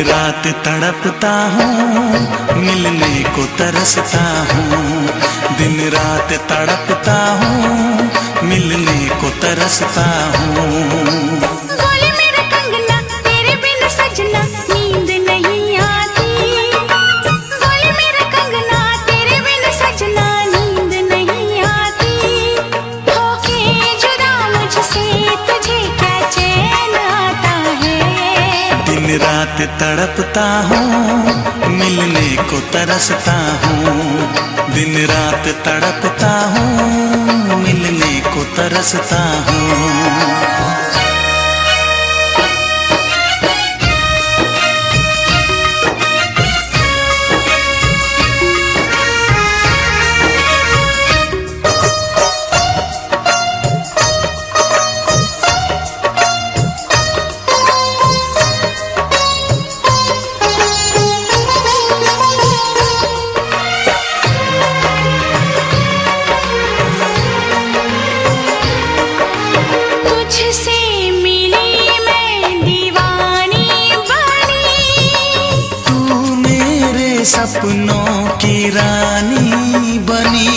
रात तड़पता हूँ, मिलने को तरसता हूँ। दिन रात तड़पता हूँ, मिलने को तरसता हूँ। बोले मेरा कंगना तेरे बिन सजना नींद नहीं आती। बोले मेरा कंगना तेरे बिन सजना नींद नहीं आती। होके जुदा मुझसे तुझे क्या चैन आता है। दिन रात तड़पता हूँ, मिलने को तरसता हूँ। दिन रात तड़पता हूँ, मिलने को तरसता हूँ। सपनों की रानी बनी,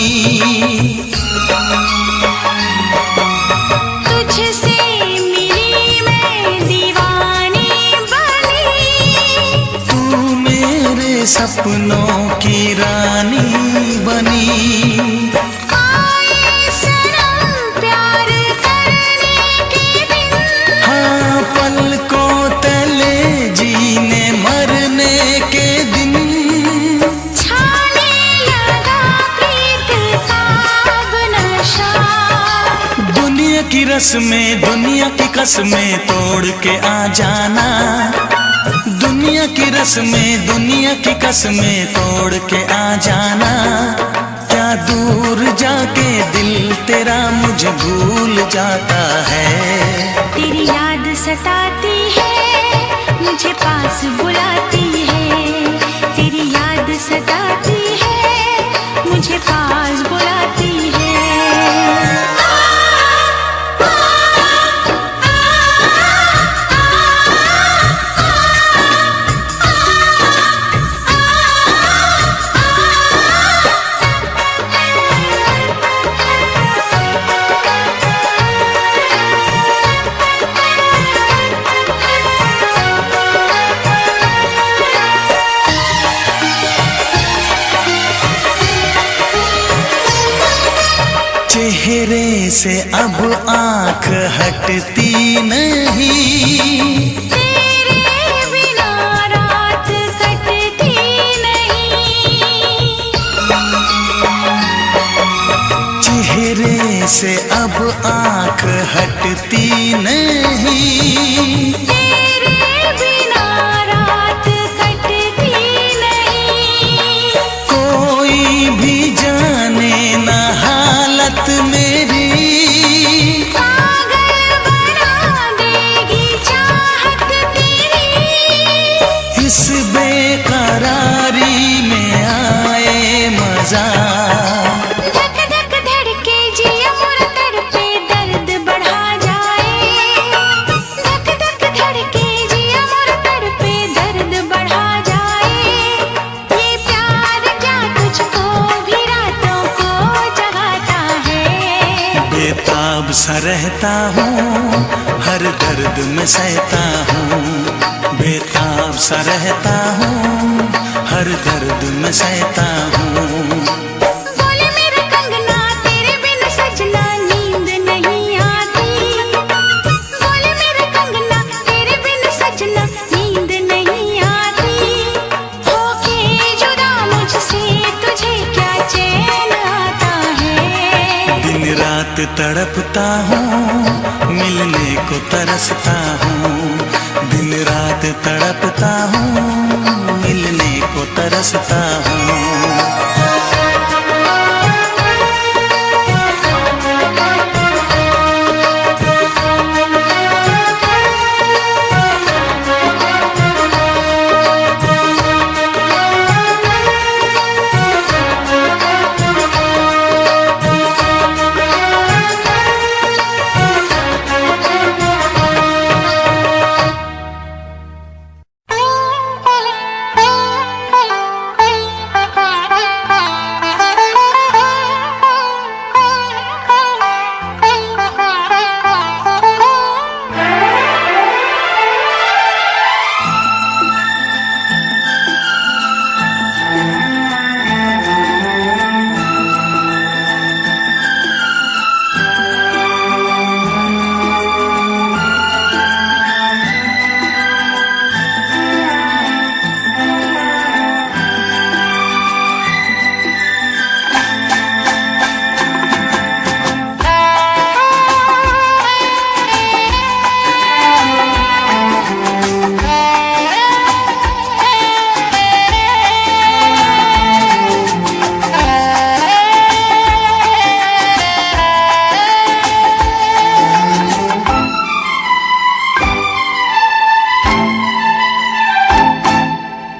तुझसे मिली मैं दीवानी बनी। तू मेरे सपनों की रानी बनी। आए सनम प्यार करने के दिन, हाँ पलकों तले जीने मरने के दिन। की रस्में दुनिया की कसमें तोड़ के आ जाना। दुनिया की रस्में दुनिया की कसमें तोड़ के आ जाना। क्या दूर जाके दिल तेरा मुझे भूल जाता है। तेरी याद सताती है, मुझे पास बुलाती है। तेरी याद सताती है, मुझे पास बुलाती है। चेहरे से अब आँख हटती नहीं। तेरे बिना रात कटती नहीं। चेहरे से अब आँख हटती नहीं। तेरे बिना रात कटती नहीं। कोई भी जाने ना हालत मेरी, पागल बना देगी चाहत तेरी। इस बेकरारी में आए मजा। धक धक धड़के जिया मोर तड़पे दर्द बढ़ा जाए। धक धक धड़के जिया मोर तड़पे दर्द बढ़ा जाए। ये प्यार क्या तुझको भी रातों को जगाता है। बेताब सा रहता हूँ, हर दर्द में सहता हूँ। बेताब सा रहता हूँ, हर दर्द में सहता हूँ। बोले मेरा कंगना तेरे बिन सजना नींद नहीं आती। बोले मेरा कंगना तेरे बिन सजना नींद नहीं आती। होके जुदा मुझसे तुझे क्या चैन आता है। दिन रात तड़पता हूँ, मिलने को तरसता हूँ। दिन रात तड़पता हूँ, मिलने को तरसता हूँ।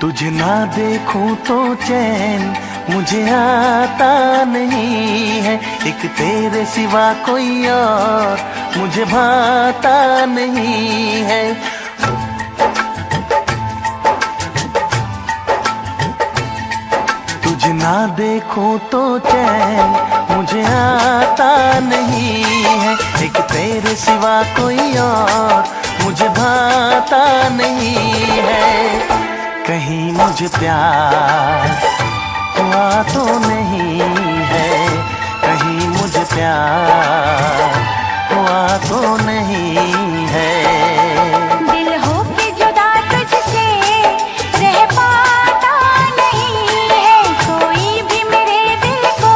तुझे ना देखूं तो चैन मुझे आता नहीं है, एक तेरे सिवा कोई और मुझे भाता नहीं है। तुझे ना देखूं तो चैन मुझे आता नहीं है, एक तेरे सिवा कोई और मुझे भाता नहीं है। कहीं मुझे प्यार हुआ तो नहीं है, कहीं मुझे प्यार हुआ तो नहीं है। दिल हो के जुदा तुझसे रह पाता नहीं है, कोई भी मेरे दिल को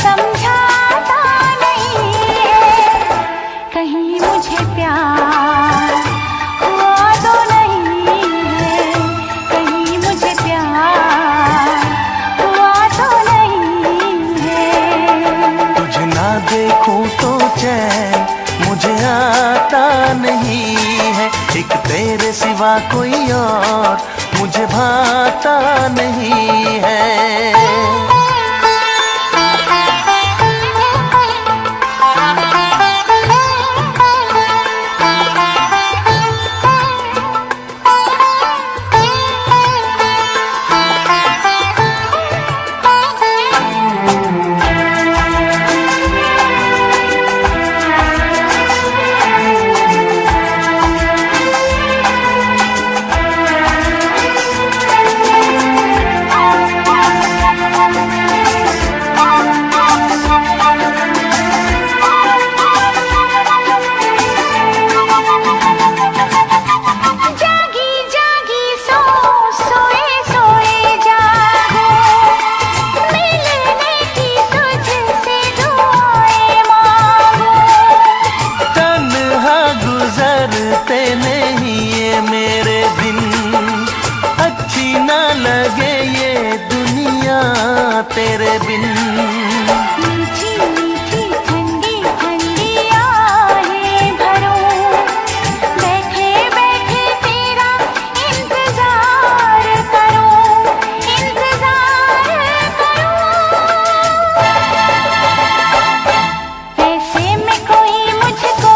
समझाता नहीं है। कहीं मुझे प्यार हुआ तो नहीं है, कहीं मुझे प्यार हुआ तो नहीं है। तुझे ना देखूं तो चैन मुझे आता नहीं है, एक तेरे सिवा कोई और मुझे भाता नहीं है। नहीं ये मेरे दिन अच्छी ना लगे ये दुनिया तेरे बिन। मीठी मीठी ठंडी ठंडी आहें भरूं, बैठे बैठे तेरा इंतजार करूं, इंतजार करूं। ऐसे में कोई मुझको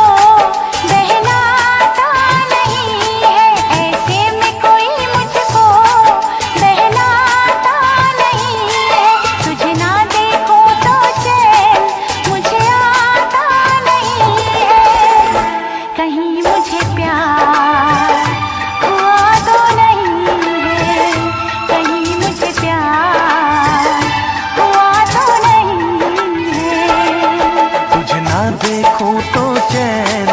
बहलाता नहीं है, ऐसे में कोई मुझको बहलाता नहीं है। तुझे ना देखूं तो चैन मुझे आता नहीं है, कहीं मुझे प्यार हुआ तो नहीं है, कहीं मुझे प्यार हुआ तो नहीं है। तुझे ना देखूं तो चैन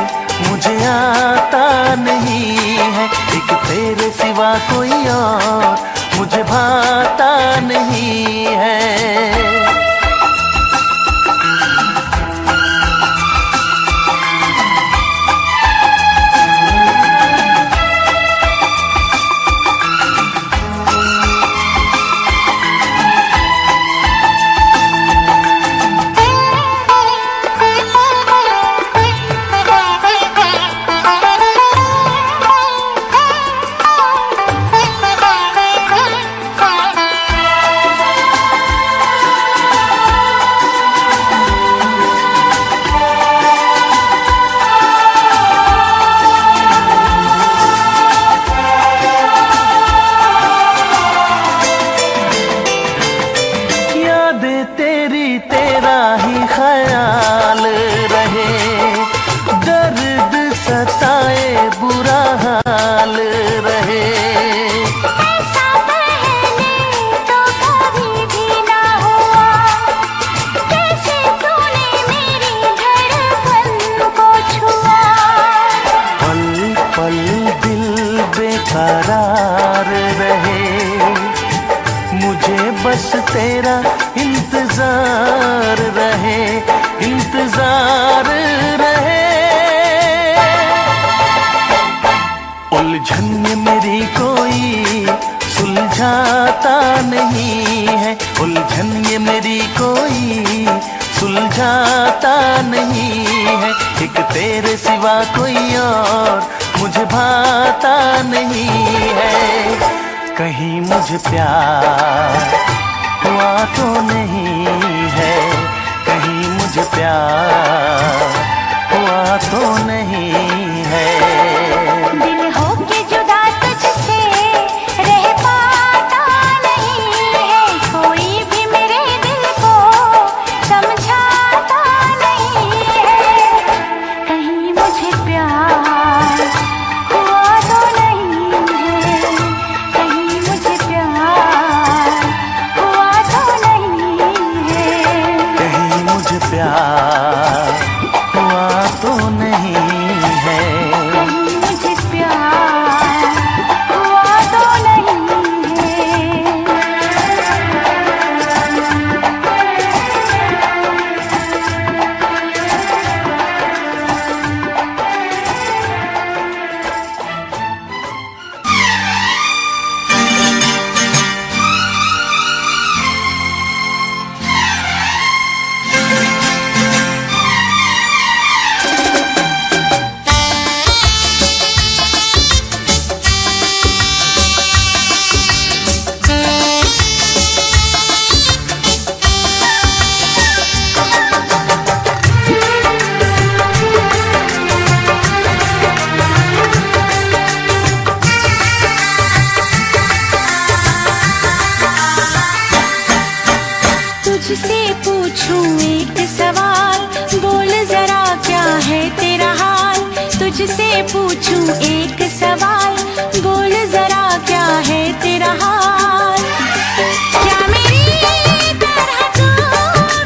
मुझे आता नहीं है, एक तेरे सिवा कोई और मुझे भाता नहीं है। तेरी तेरा ही ख्याल रहे, दर्द सताए बुरा हाल रहे। ऐसा पहले तो कभी भी ना हुआ, कैसे तूने मेरी धड़कन को छुआ। पल पल दिल बेकरार रहे, मुझे बस तेरा इंतजार रहे, इंतजार रहे। उलझन में मेरी कोई सुलझाता नहीं है, उलझन ये मेरी कोई सुलझाता नहीं है, एक तेरे सिवा कोई और मुझे भाता नहीं है। कहीं मुझे प्यार हुआ तो नहीं है, कहीं मुझे प्यार हुआ तो नहीं है। दिल हो के जुदा तुझसे रह पाता नहीं है, कोई भी मेरे दिल को समझाता नहीं है। कहीं मुझे प्यार हुआ तो नहीं है, कहीं मुझे प्यार हुआ तो नहीं है। कहीं मुझे प्यार हुआ तो नहीं है, कहीं मुझे प्यार हुआ तो नहीं है। तुझसे पूछूं एक सवाल, बोल जरा क्या है तेरा हाल। तुझसे पूछूं एक सवाल, बोल जरा क्या है तेरा हाल। क्या मेरी तरह तू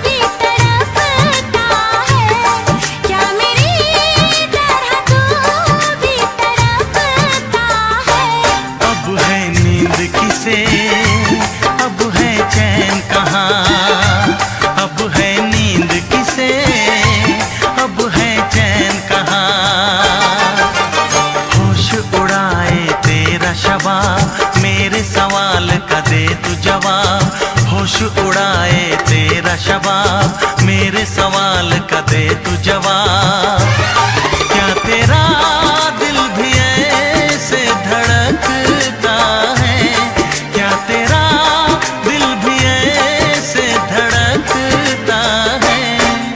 भी तड़पता है, क्या मेरी तरह तू भी तड़पता है। अब है नींद किसे, अब है चैन कहाँ, अब है नींद किसे, अब है चैन कहाँ। होश उड़ाए तेरा शवाब, मेरे सवाल का दे तू जवाब। होश उड़ाए तेरा शवाब, मेरे सवाल का दे तू जवाब। क्या तेरा दिल भी ऐसे धड़कता है, क्या तेरा दिल भी ऐसे धड़कता है।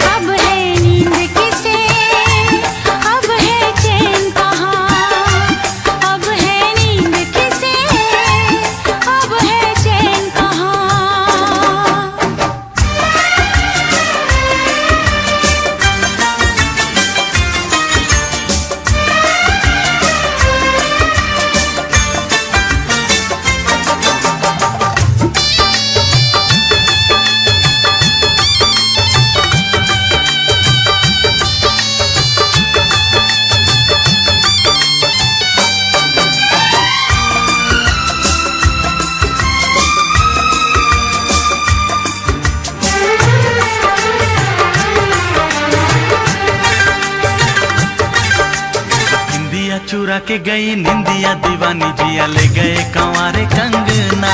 अब है नींद किसे, अब है चैन कहाँ। अब है नींद किसे, अब है चैन कहाँ। निंदिया चुरा के गई निंदिया दीवानी, जिया ले गए कंवारे कंगना।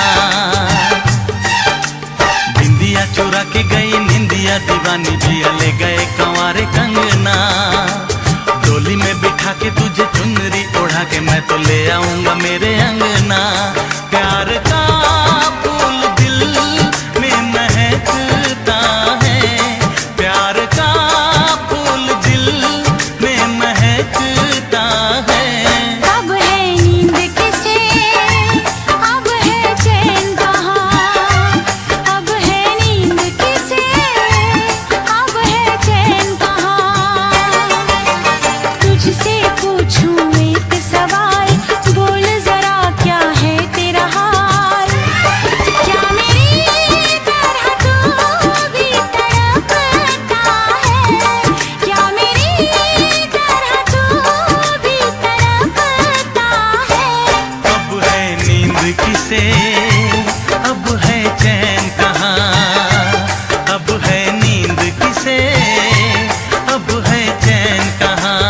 निंदिया चुरा के गई निंदिया दीवानी, जिया ले गए कंवारे कंगना। डोली में बिठा के तुझे चुनरी ओढ़ा के मैं तो ले आऊंगा मेरे अंगना। प्यार का फूल दिल में महकता है, प्यार का फूल दिल में महकता है। अब है नींद किसे, अब है चैन कहाँ। अब है नींद किसे, अब है चैन कहाँ। तुझसे पूछूं एक सवाल, बोल जरा क्या है तेरा हाल। क्या मेरी तरह तू भी तड़पता है, क्या मेरी तरह तू भी तड़पता है। अब है नींद किसे, अब है चैन कहाँ। अब है नींद किसे, अब है चैन कहाँ।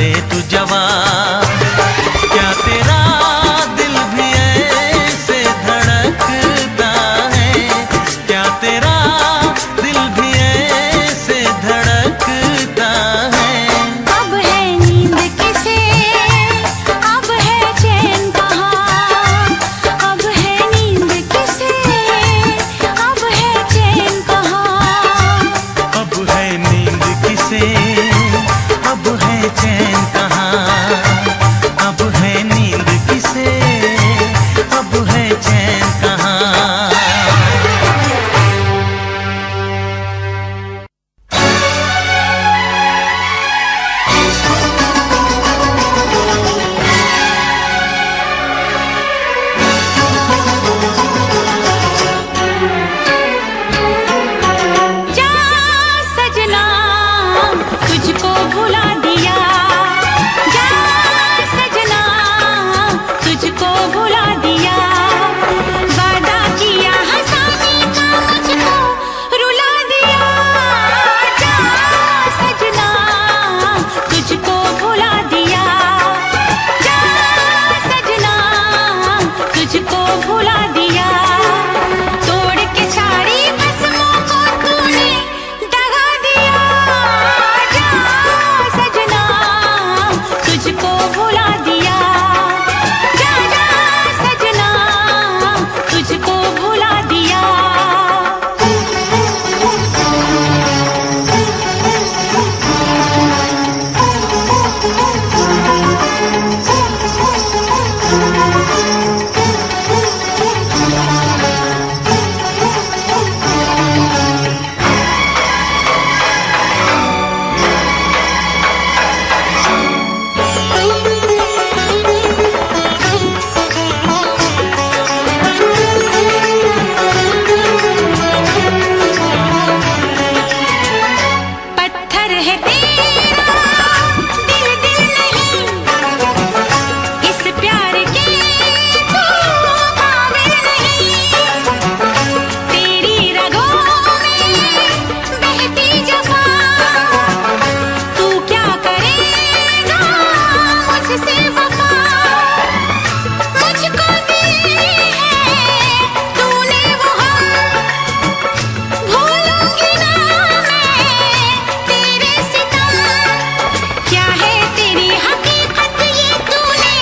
दे तू जवाब। क्या तेरा दिल भी ऐसे धड़कता है, क्या तेरा दिल भी ऐसे धड़कता है। अब है नींद किसे, अब है चैन कहाँ, अब है नींद किसे, अब है चैन कहाँ। अब है नींद किसे, अब है चैन कहाँ, अब है नींद किसे, अब है चैन कहाँ। जा सजना तुझको भुला दिया, जा सजना तुझको भुला दिया। वादा किया हंसाने का मुझको रुला दिया, जा सजना तुझको भुला दिया, जा सजना तुझको भुला दिया। तोड़ के सारी कसमों को तूने दगा दिया, जा सजना तुझको भुला दिया, जा जा सजना तुझको भुला दिया। पत्थर है तेरा दिल दिल नहीं, इस प्यार के तू काबिल नहीं। तेरी रगों में बहती जफा, तू क्या करेगा मुझसे वफा। मुझको दी है तूने वो हम, भूलूंगी ना मैं तेरे सितम। क्या है तेरी हकीकत ये तूने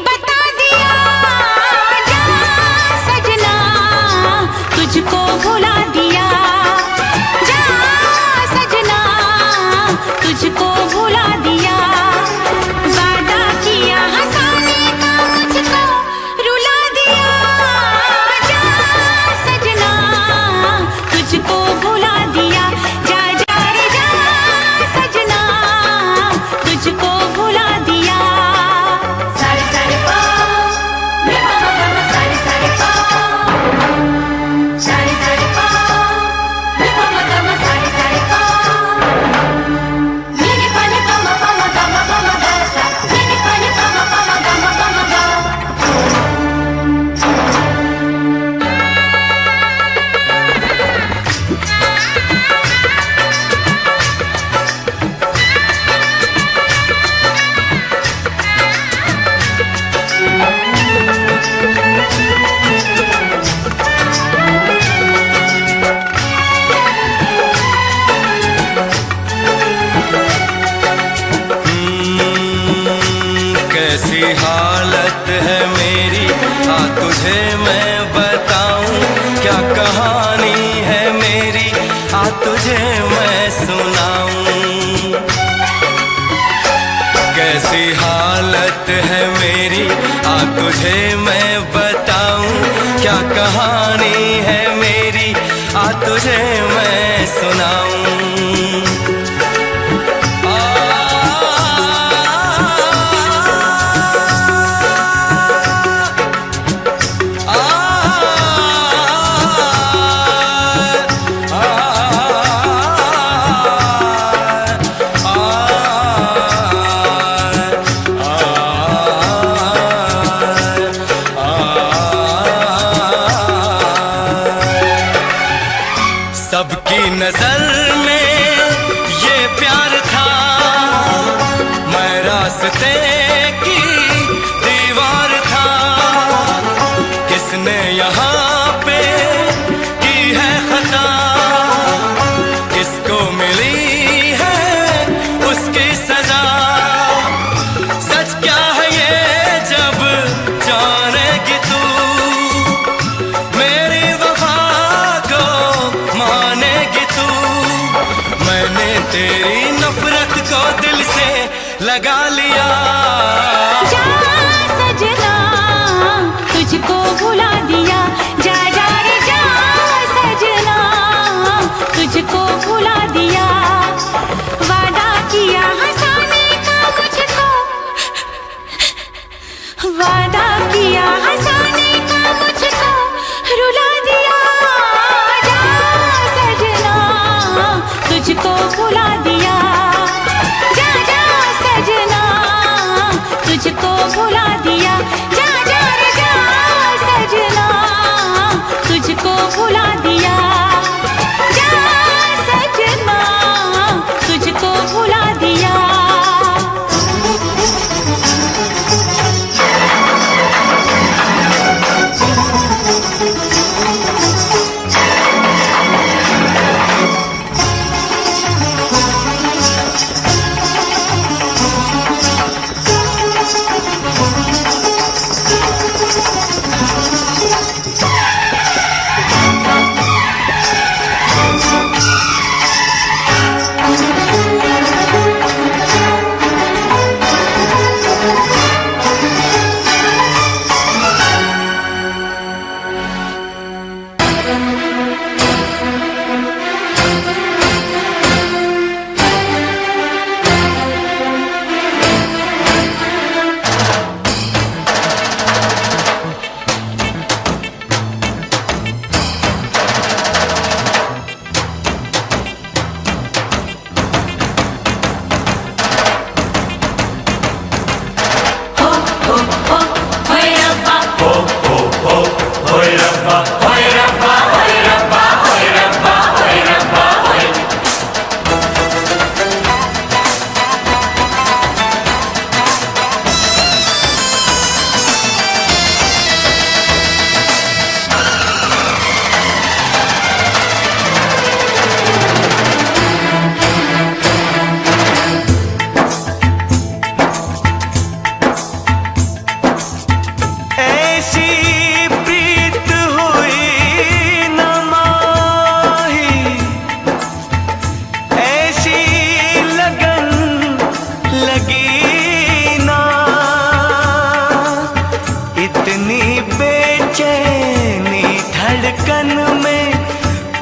बता दिया, जा सजना तुझको भुला दिया, जा सजना तुझको भुला दिया। वादा किया हंसाने का मुझको रुला दिया, जा सजना तुझको भुला दिया, जा जा रे जा सजना तुझको भुला दिया। सारे सारे पा मे मा मा मा सारे सारे पा, सारे सारे पा मे मा मा सारे सारे पा। मेरे पानी पा मा गा मा गा सा, मेरे पानी पा मा गा मा गा। कैसी हालत है मेरी, आ तुझे मैं बताऊं। क्या कहानी है मेरी, आ तुझे मैं सुनाऊं। कैसी हालत है मेरी, आ तुझे मैं बताऊं। क्या कहानी है मेरी, आ तुझे मैं सुनाऊं। सबकी नजर में लगा लिया। जा सजना तुझको भुला दिया, जा जा रे जा सजना तुझको भुला दिया। वादा किया हंसाने का मुझको, वादा किया हंसाने का मुझको रुला दिया। जा सजना तुझको भुला दिया, जा जा सजना तुझको भुला दिया। जा जा रे जा सजना तुझको भुला दिया, जा सजना तुझको भुला दिया।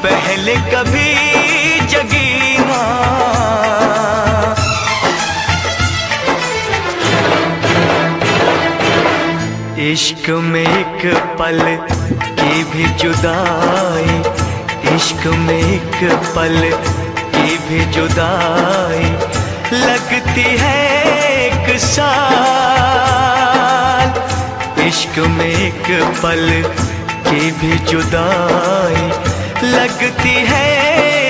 पहले कभी जगी ना। इश्क में एक पल की भी जुदाई, इश्क में एक पल की भी जुदाई लगती है एक साल। इश्क में एक पल की भी जुदाई लगती है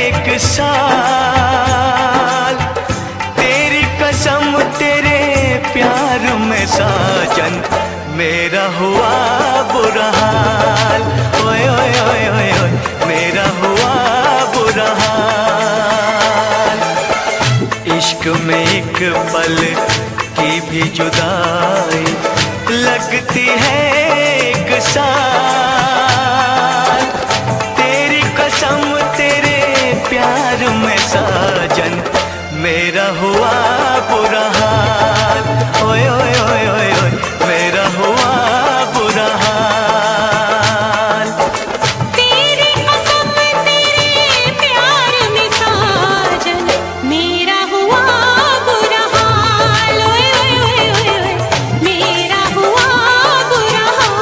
एक साल। तेरी कसम तेरे प्यार में साजन मेरा हुआ बुरा हाल। ओए ओए ओए ओए ओए मेरा हुआ बुरा हाल। इश्क में एक पल की भी जुदाई लगती है एक साल। तेरी कसम तेरे प्यार में साजन मेरा हुआ बुरा हाल। ओए ओए ओए ओए ओए मेरा हुआ बुरा हाल। तेरी कसम तेरे प्यार में साजन मेरा हुआ बुरा हाल। ओए ओए ओए ओए ओए मेरा हुआ बुरा हाल।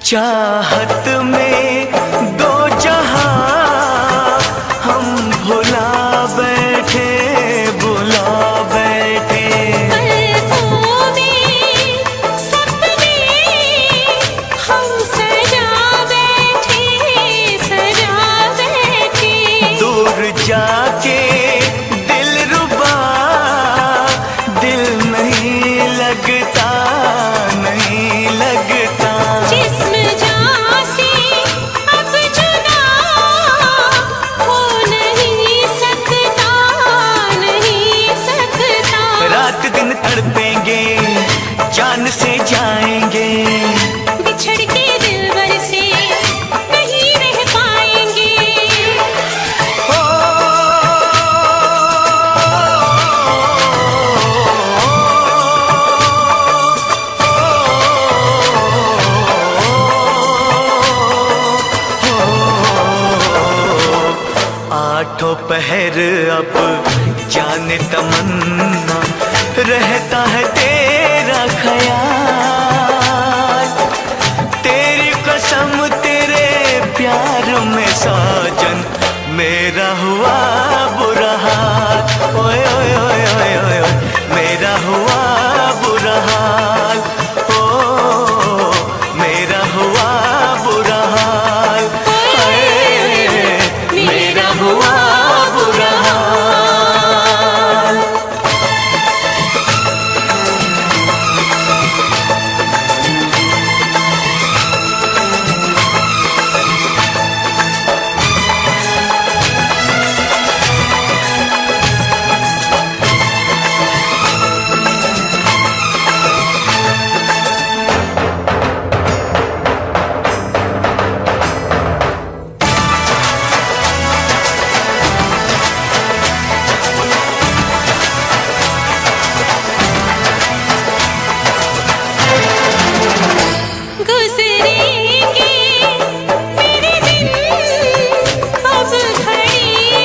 चाहत में दो जहां हम भुला बैठे, भुला बैठे। पलकों में सपने हम सजा बैठे, सजा बैठे। दूर जाके दिलरुबा दिल तड़पेंगे, जान से जाएंगे। बिछड़ के दिलबर से नहीं रह पाएंगे। ओ, आठों पहर अब जाने तमन्ना, रहता है तेरा ख्याल। तेरी कसम तेरे प्यार में साजन, मेरा हुआ बुरा हाल। ओए ओए ओए ओए ओए ओए, मेरा हुआ बुरा हाल। ओ मेरा हुआ बुरा हाल। हाय, मेरा हुआ बुरा हाल। गुजरेंगे मेरे दिन, अब घड़ी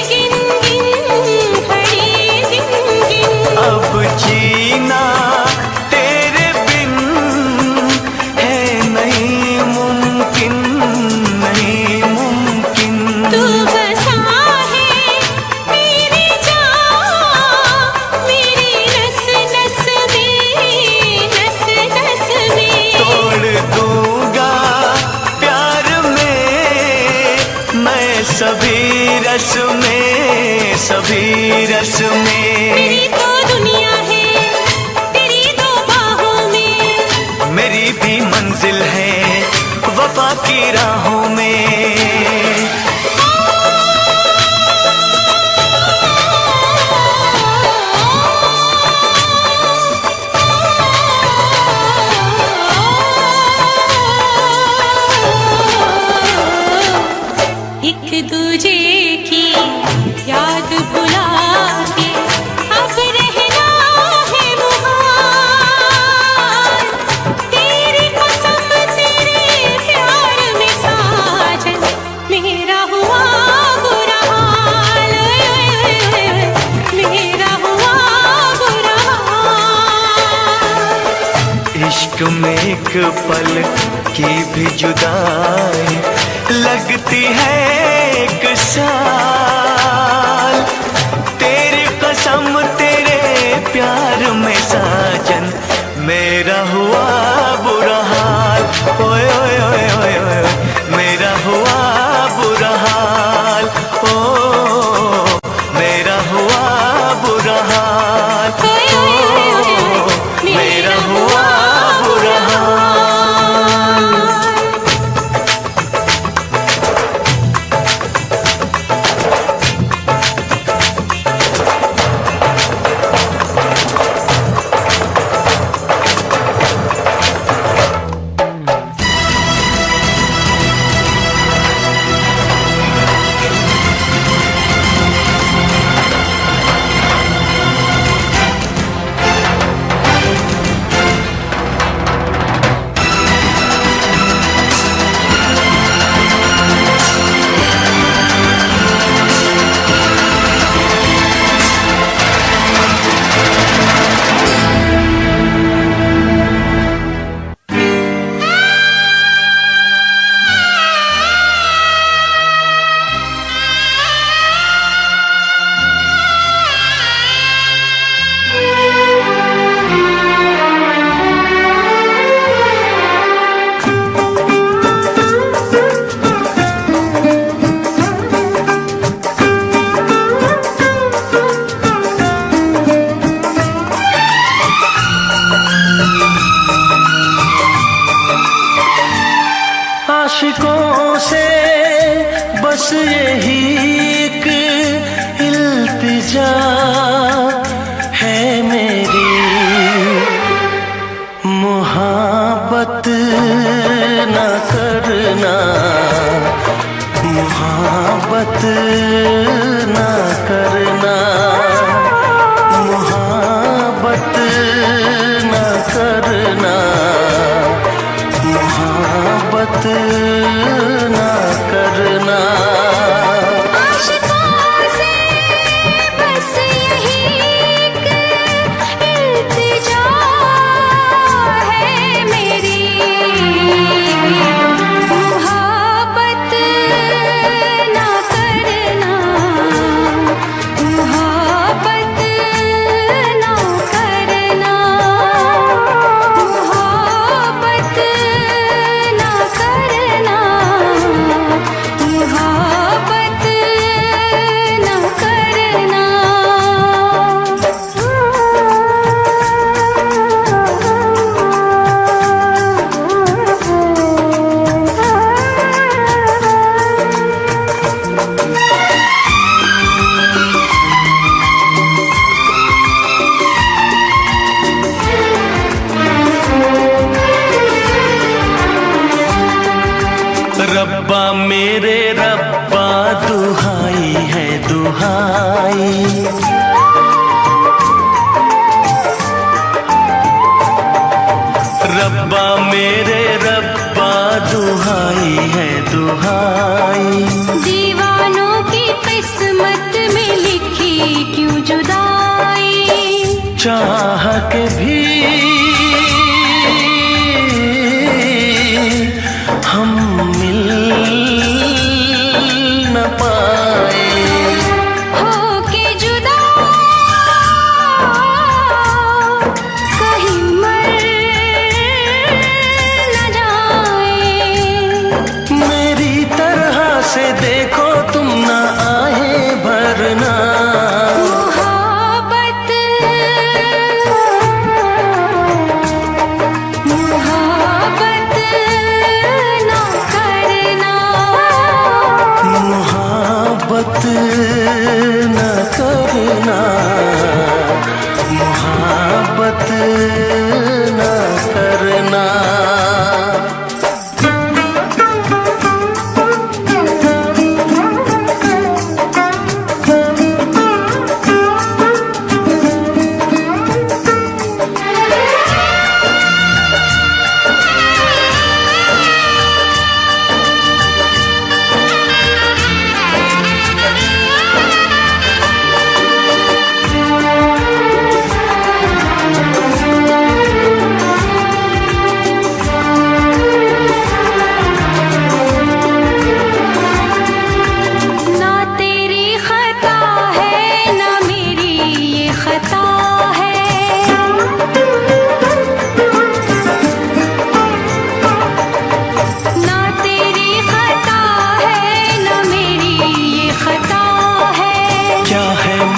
गिन गिन, घड़ी गिन गिन। अब जीना तेरे बिन है नहीं मुमकिन, नहीं मुमकिन। तू बसा है मेरी जान, मेरी नस नस में, नस नस में। तोड़ दूंगा प्यार में मैं सभी रस में, सभी रस में। मेरी तो दुनिया है तेरी दो बाहों में, मेरी भी मंजिल है वफा की राहों में। एक दूजे की याद भुला के अब रहना है मुहाल। तेरी कसम तेरे प्यार में साजन, मेरा हुआ बुरा हाल। मेरा हुआ बुरा हाल। इश्क में एक पल की भी जुदाई लगती है एक साल। तेरी कसम तेरे प्यार में साजन, मेरा हुआ बुरा हाल। ओए ओए ओए ओए ओए, मेरा हुआ बुरा हाल। ओ मेरा हुआ बुरा हाल। ओ मेरा हुआ बुरा हाल। चाह के भी हम मिल न पाए। होके जुदा कहीं मर न जाए। मेरी तरह से देखो तुम ना आए भरना। मोहब्बत न करना, मोहब्बत न करना।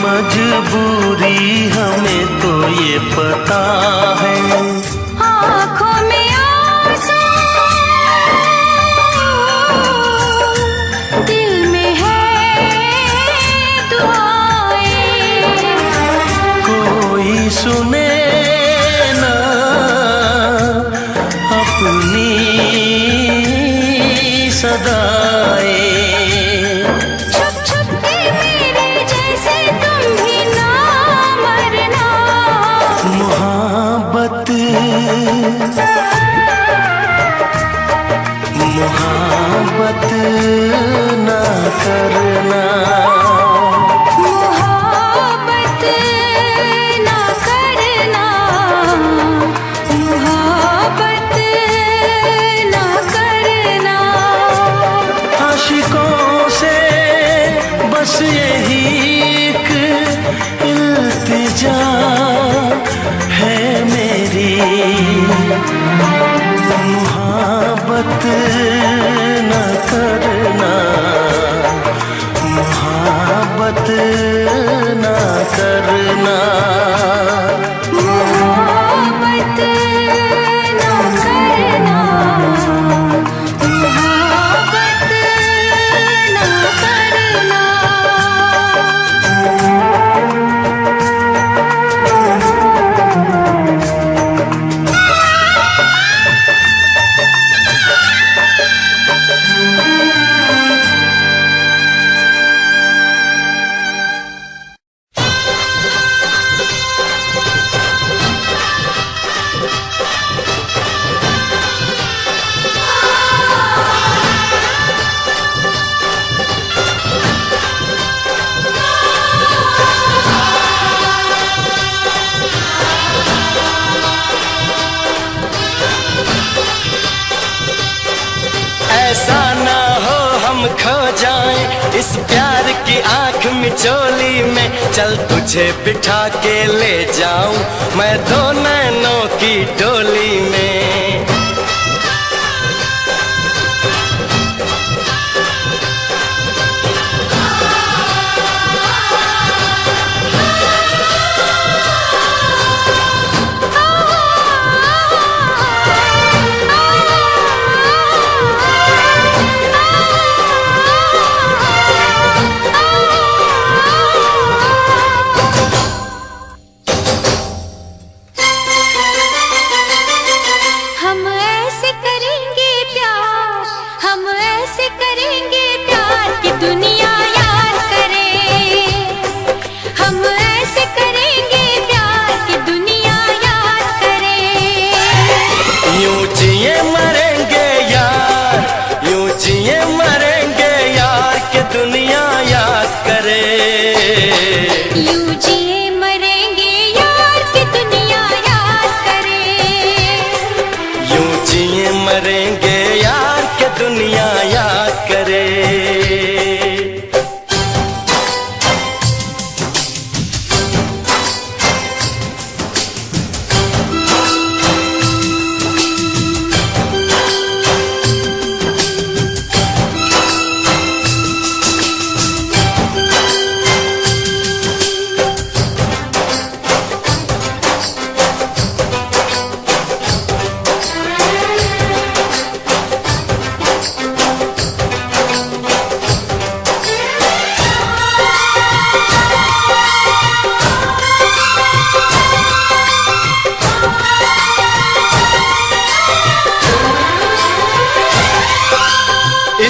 मजबूरी हमें तो ये पता है। आँखों में आंसू, दिल में है दुआएं। कोई सुने ना अपनी सदाएं। मोहब्बत मोहब्बत ना करना। मोहब्बत ना करना, मोहब्बत ना करना। आशिकों से बस यही एक इल्तिजा है मेरी। मोहब्बत न करना, मोहब्बत न करना। मोहब्बत ना करना, मोहब्बत ना करना। ऐसा ना हो हम खो जाएं इस प्यार की आंख मिचोली में। चल तुझे बिठा के ले जाऊं मैं दो नैनों की डोली में।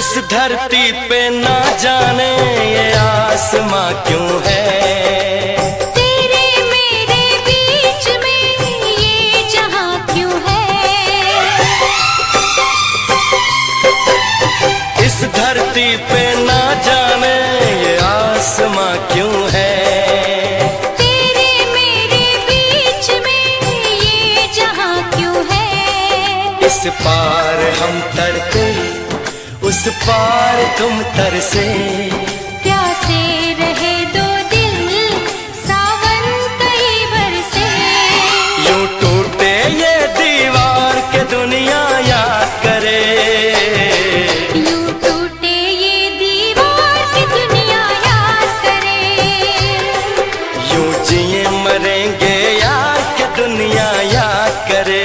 इस धरती पे ना जाने ये आसमां क्यों है, तेरे मेरे बीच में ये जहां क्यों है। इस धरती पे ना जाने ये आसमां क्यों है, तेरे मेरे बीच में ये जहां क्यों है। इस पार हम तड़पे उस पार तुम तरसे, प्यासे रहे दो दिल सावन कई बरसे। यूं टूटे ये दीवार के दुनिया याद करे, यूं टूटे ये दीवार की दुनिया याद करे। यूं जिए मरेंगे यार के दुनिया याद करे।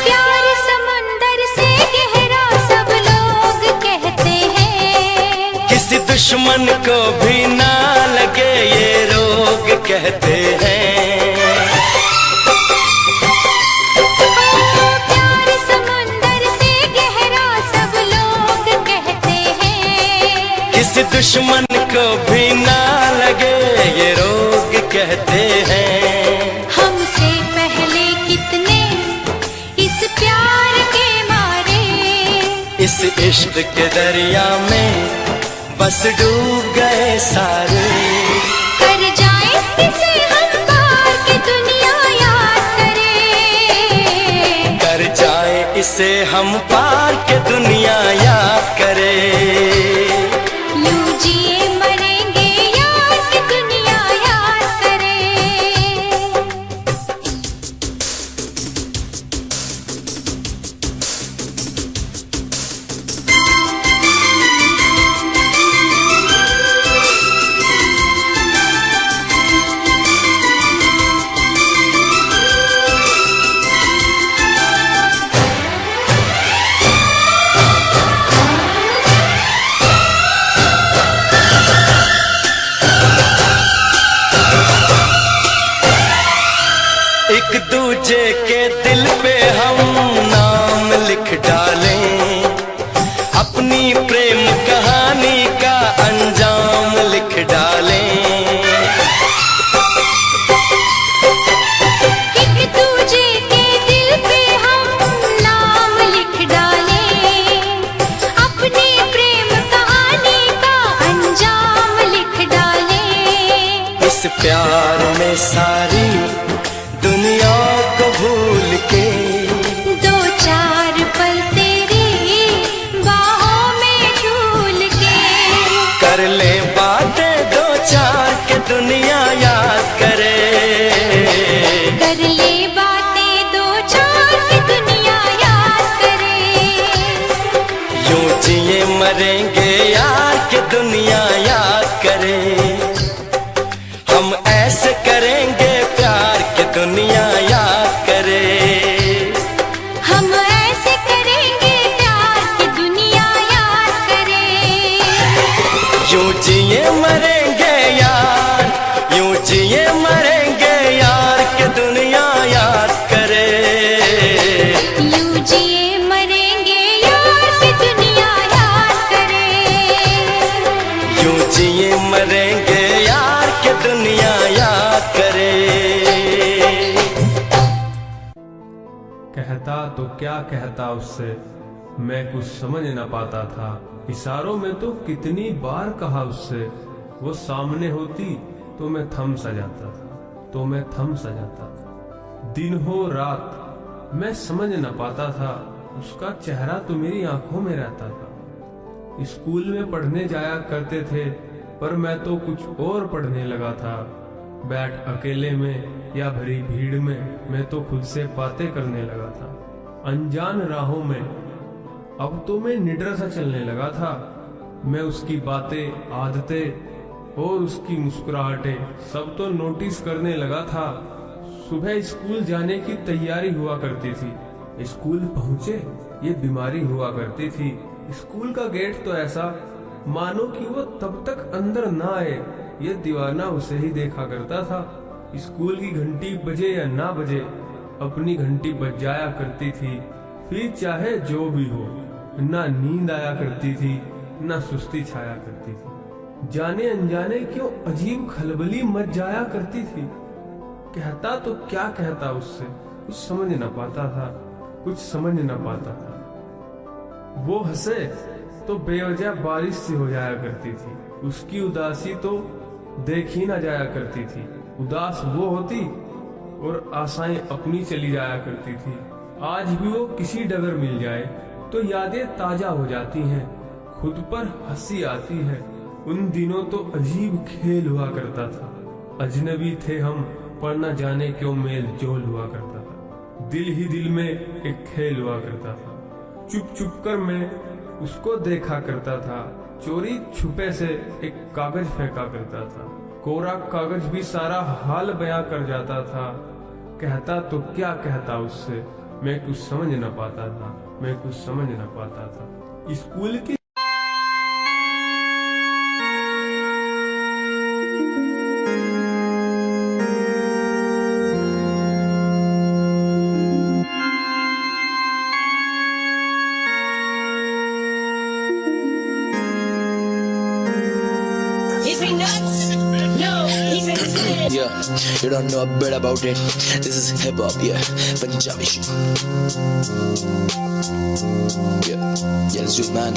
प्यार समुंदर से गहरा सब लोग कहते हैं, किसी दुश्मन को भी ना लगे ये रोग कहते हैं। प्यार समुंदर से गहरा सब लोग कहते हैं, किसी दुश्मन को भी ना लगे ये रोग कहते हैं। हमसे पहले कितने इस प्यार के मारे, इस इश्क के दरिया में बस डूब गए सारे। कर जाए इसे हम पार की दुनिया याद करे, कर जाए इसे हम पार के दुनिया याद करे। यूं जिए मरेंगे यार की दुनिया याद करे। एक दूजे के दिल पे हम नाम लिख डालें, अपनी प्रेम कहानी का अंजाम लिख डालें। एक दूजे के दिल पे हम नाम लिख डालें, अपनी प्रेम कहानी का अंजाम लिख डालें। इस प्यार में सारी दुनिया को भूल के दो चार पल तेरी बाहों में झूल के, कर ले बातें दो चार के दुनिया याद करे। कर ले बातें दो चार की दुनिया याद करे। यूं जिए मरेंगे यार के दुनिया याद करे। हम ऐसे करेंगे प्यार के दुनिया याद करे। हम ऐसे करेंगे प्यार की दुनिया याद करे। यूं जिए मरेंगे यार, यूं जिए मरेंगे यार के दुनिया याद करे। यूं जिए मरेंगे यार की दुनिया याद करे। यूं जिए मरेंगे यार के दुनिया याद करे। कहता तो क्या कहता उससे, मैं कुछ समझ न पाता था। इशारों में तो कितनी बार कहा उससे, वो सामने होती तो मैं थम सा जाता था, तो मैं थम सा जाता था। दिन हो रात मैं समझ न पाता था, उसका चेहरा तो मेरी आंखों में रहता था। स्कूल में पढ़ने जाया करते थे, पर मैं तो कुछ और पढ़ने लगा था। बैठ अकेले में या भरी भीड़ में मैं तो खुद से बातें करने लगा था। अनजान राहों में अब तो मैं निडर सा चलने लगा था। मैं उसकी बातें, आदतें और उसकी मुस्कुराहटें सब तो नोटिस करने लगा था। सुबह स्कूल जाने की तैयारी हुआ करती थी। स्कूल पहुंचे ये बीमारी हुआ करती थी। स्कूल का गेट तो ऐसा मानो कि वो तब तक अंदर ना आए ये दीवाना उसे ही देखा करता था। स्कूल की घंटी बजे या ना बजे अपनी घंटी बज जाया करती थी। फिर चाहे जो भी हो, ना नींद आया करती थी ना सुस्ती छाया करती थी। जाने अनजाने क्यों अजीब खलबली मच जाया करती थी। कहता तो क्या कहता उससे, कुछ समझ न पाता था, कुछ समझ न पाता था। वो हंसे तो बेवजह बारिश सी हो जाया करती थी। उसकी उदासी तो देखी ना जाया करती थी। उदास वो होती और आशाएं अपनी चली जाया करती थी। आज भी वो किसी डगर मिल जाए तो यादें ताजा हो जाती हैं, खुद पर हंसी आती है। उन दिनों तो अजीब खेल हुआ करता था। अजनबी थे हम पर न जाने क्यों मेल जोल हुआ करता था। दिल ही दिल में एक खेल हुआ करता था। चुप चुप कर मैं उसको देखा करता था। चोरी छुपे से एक कागज फेंका करता था। कोरा कागज भी सारा हाल बयां कर जाता था। कहता तो क्या कहता उससे, मैं कुछ समझ न पाता था, मैं कुछ समझ न पाता था। स्कूल की Is he nuts? No, he's insane. Yeah, you don't know a bit about it. This is hip hop, yeah, Punjabi shit. Yeah, it's you, man.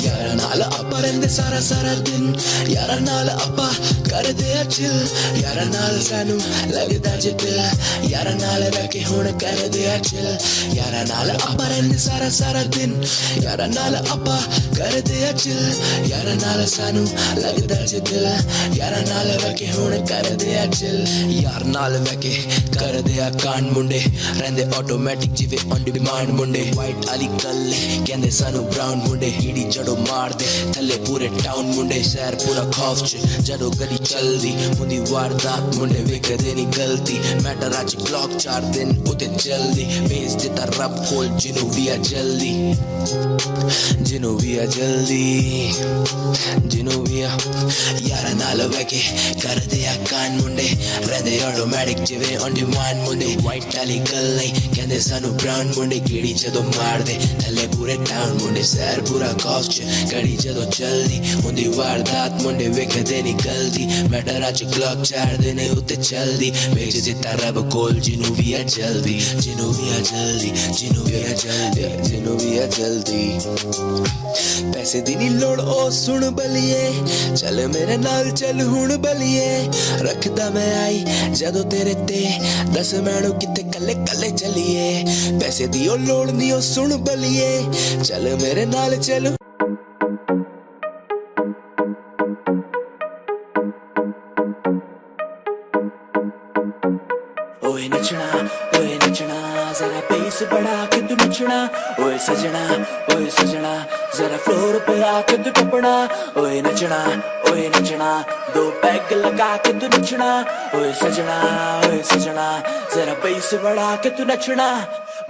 यारा नाल आपा रहंदे सारा सारा दिन, यारा नाल आपा करदे आ चिल, यारा नाल सानू लगदा जे दिल, यारा नाल रह के हुण करदे आ चिल, यारा नाल आपा रहंदे सारा सारा दिन, यारा नाल आपा करदे आ चिल, यारा नाल सानू लगदा जे दिल, यारा नाल रह के हुण करदे आ चिल, यार नाल रह के करदे आ कांड मुंडे, रहंदे ऑटोमैटिक जिवे ऑन डिमांड मुंडे, वाइट आली गल्ले कहंदे सानू ब्राउन मुंडे, ईडी जड़ो मार दे थले पूरे टाउन मुंडे, शहर पूरा खौफ च जदों गली चलदी हुंदी वारदात मुंडे वेखदे नी गलती, मैटर अज क्लॉक 4 दिन उते चलदी, भेज दिता रब कोल जिनू भी आ जल्दी, जिनू भी आ जल्दी, जिनू भी आ यारा नाल वैके कर दे आ कान मुंडे, रहंदे ऑटोमैटिक जिवे ऑन डिमांड मुंडे, वाइट आली गल नहीं कहंदे सानू ब्राउन मुंडे, कीड़ी जदों मार दे थले पूरे टाउन मुंडे, शहर पूरा खौफ च घड़ी जदों चलदी हुंदी वारदात मुंडे वेखदे नी गलती, मैटर अज क्लॉक 4 दिन उत्ते चलदी, भेज दिता रब कोल जिनू भी आ जल्दी, जिनू भी आ जल्दी, जिनू भी आ जल्दी, जिनू भी आ जल्दी, पैसे दी नी लोड़ ओ सुन बलिए, चल मेरे नाल चल हुण बलिए, रखदा मैं आई जदों तेरे ते, दस मैनू किते कल्ले कल्ले चलिए, पैसे दी ओ लोड़ नी ओ सुन बलिए, चल मेरे नाल चल। ओए नचना जरा बेस बढ़ा के तू नचना, ओए सजना जरा फ्लोर पे आके तू टपना, ओए नचना दो पैग लगा के तू नचना, ओए सजना जरा बेस बढ़ा के तू नचना,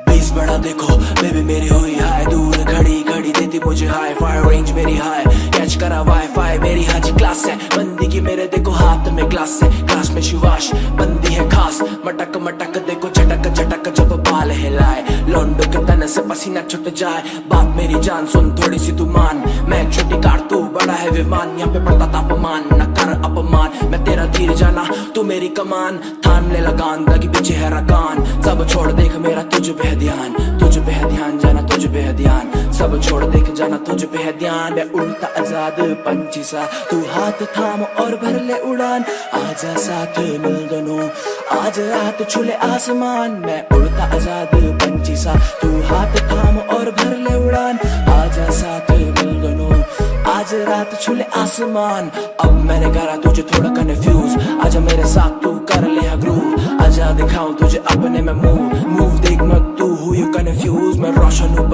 बेस बढ़ा देखो बेबी मेरी हुई हाय, दूर खड़ी खड़ी देती मुझे हाई, फायर रेंज मेरी हाई, कैच करा वाईफाई मेरी हाजी क्लास है, बंदी की मेरे देखो हाथ में ग्लास है, क्लास में शिवाश बंदी है खास, मटक मटक देखो झटक झटक जब बाल हिलाए, लौंडो के तन से पसीना छुट जाए, बात मेरी जान सुन थोड़ी सी तू मान, मैं छोटी कार तू बड़ा है विमान, यहाँ पे पड़ता तापमान न कर अपमान, मैं तेरा तीर जाना तू मेरी कमान, थान ले लगान दगी पीछे है रकान, सब छोड़ देख मेरा तुझ पे है ध्यान, तुझ पे है ध्यान जाना तुझ पे है ध्यान, सब छोड़ देख जाना तुझ पे है ध्यान, मैं उड़ता आजाद पंछी सा तू हाथ थाम और भर ले उड़ान, आजा साथ मिल दोनों आज रात छुले आसमान, मैं उड़ता आजाद पंछी सा तू हाथ थाम और भर ले उड़ान, आजा साथ मिल दोनों आज रात छुले आसमान, अब मैंने करा तुझे थोड़ा कन्फ्यूज, आजा मेरे साथ तू कर ले ग्रूव, आजा दिखाऊं तुझे अपने में मूव देख मत तू हुई कंफ्यूज, मैं रोशन हूँ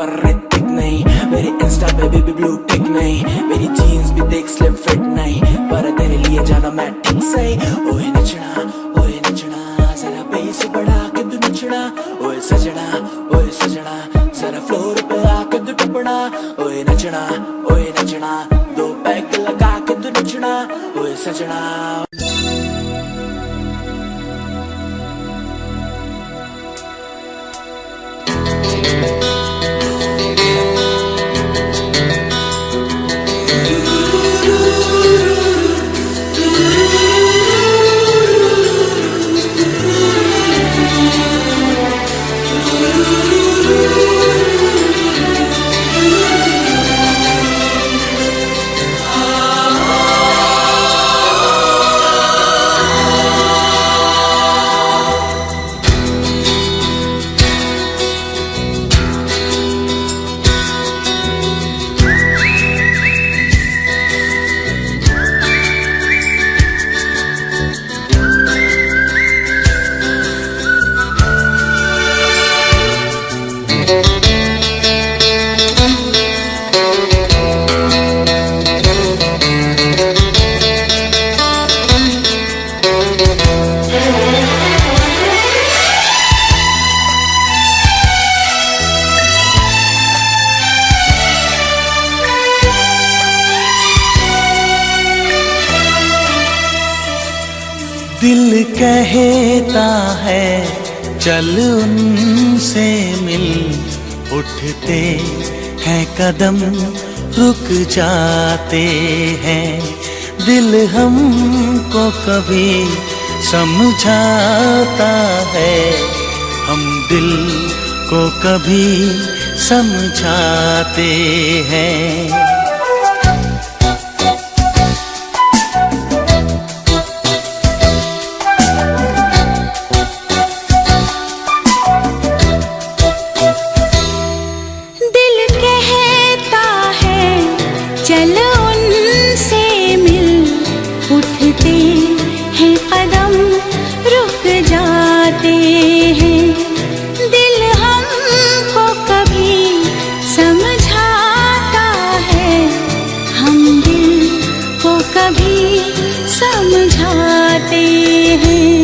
दिल कहता है चल उनसे मिल, उठते हैं कदम रुक जाते हैं। दिल हमको कभी समझाता है, हम दिल को कभी समझाते हैं। समझाते हैं।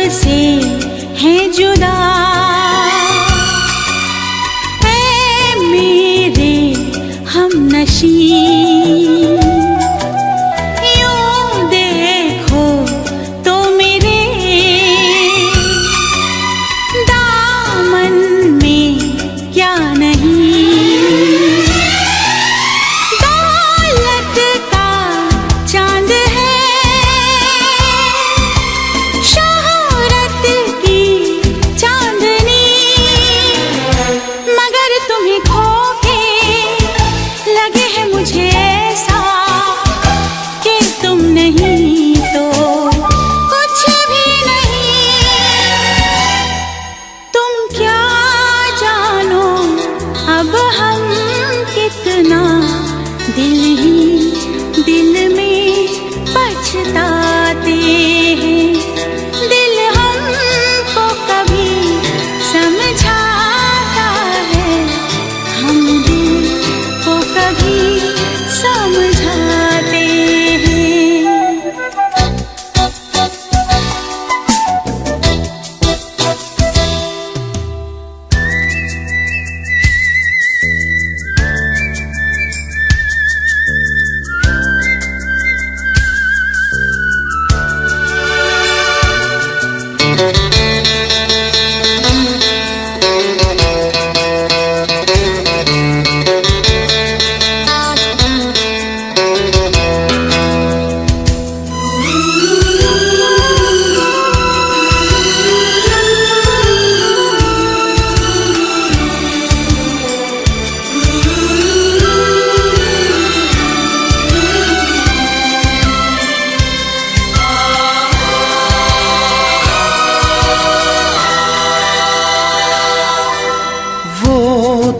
से हैं जुदा है मेरे हमनशी, यूं देखो तो मेरे दामन में क्या नहीं। दौलत का चांद है, तुम्हें खो के लगे है मुझे ऐसा कि तुम नहीं तो कुछ भी नहीं। तुम क्या जानो अब हम कितना दिल ही दिल में पछताते हैं। दिल हमको कभी समझा समझाते हैं।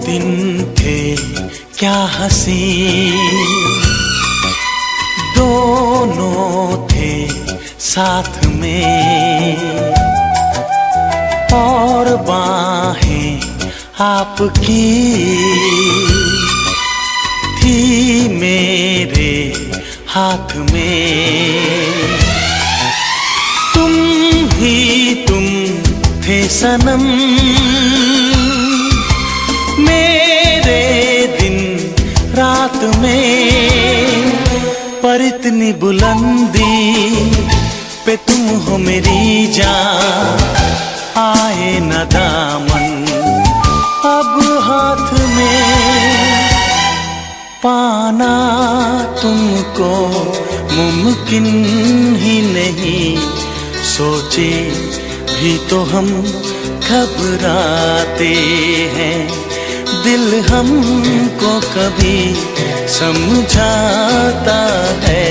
दिन थे क्या हंसी, दोनों थे साथ में, और बाहें आपकी थी मेरे हाथ में। तुम ही तुम थे सनम मेरे दिन रात में, पर इतनी बुलंदी पे तुम हो मेरी जान, आए न दामन अब हाथ में। पाना तुमको मुमकिन ही नहीं, सोचे भी तो हम घबराते हैं। दिल हमको कभी समझाता है,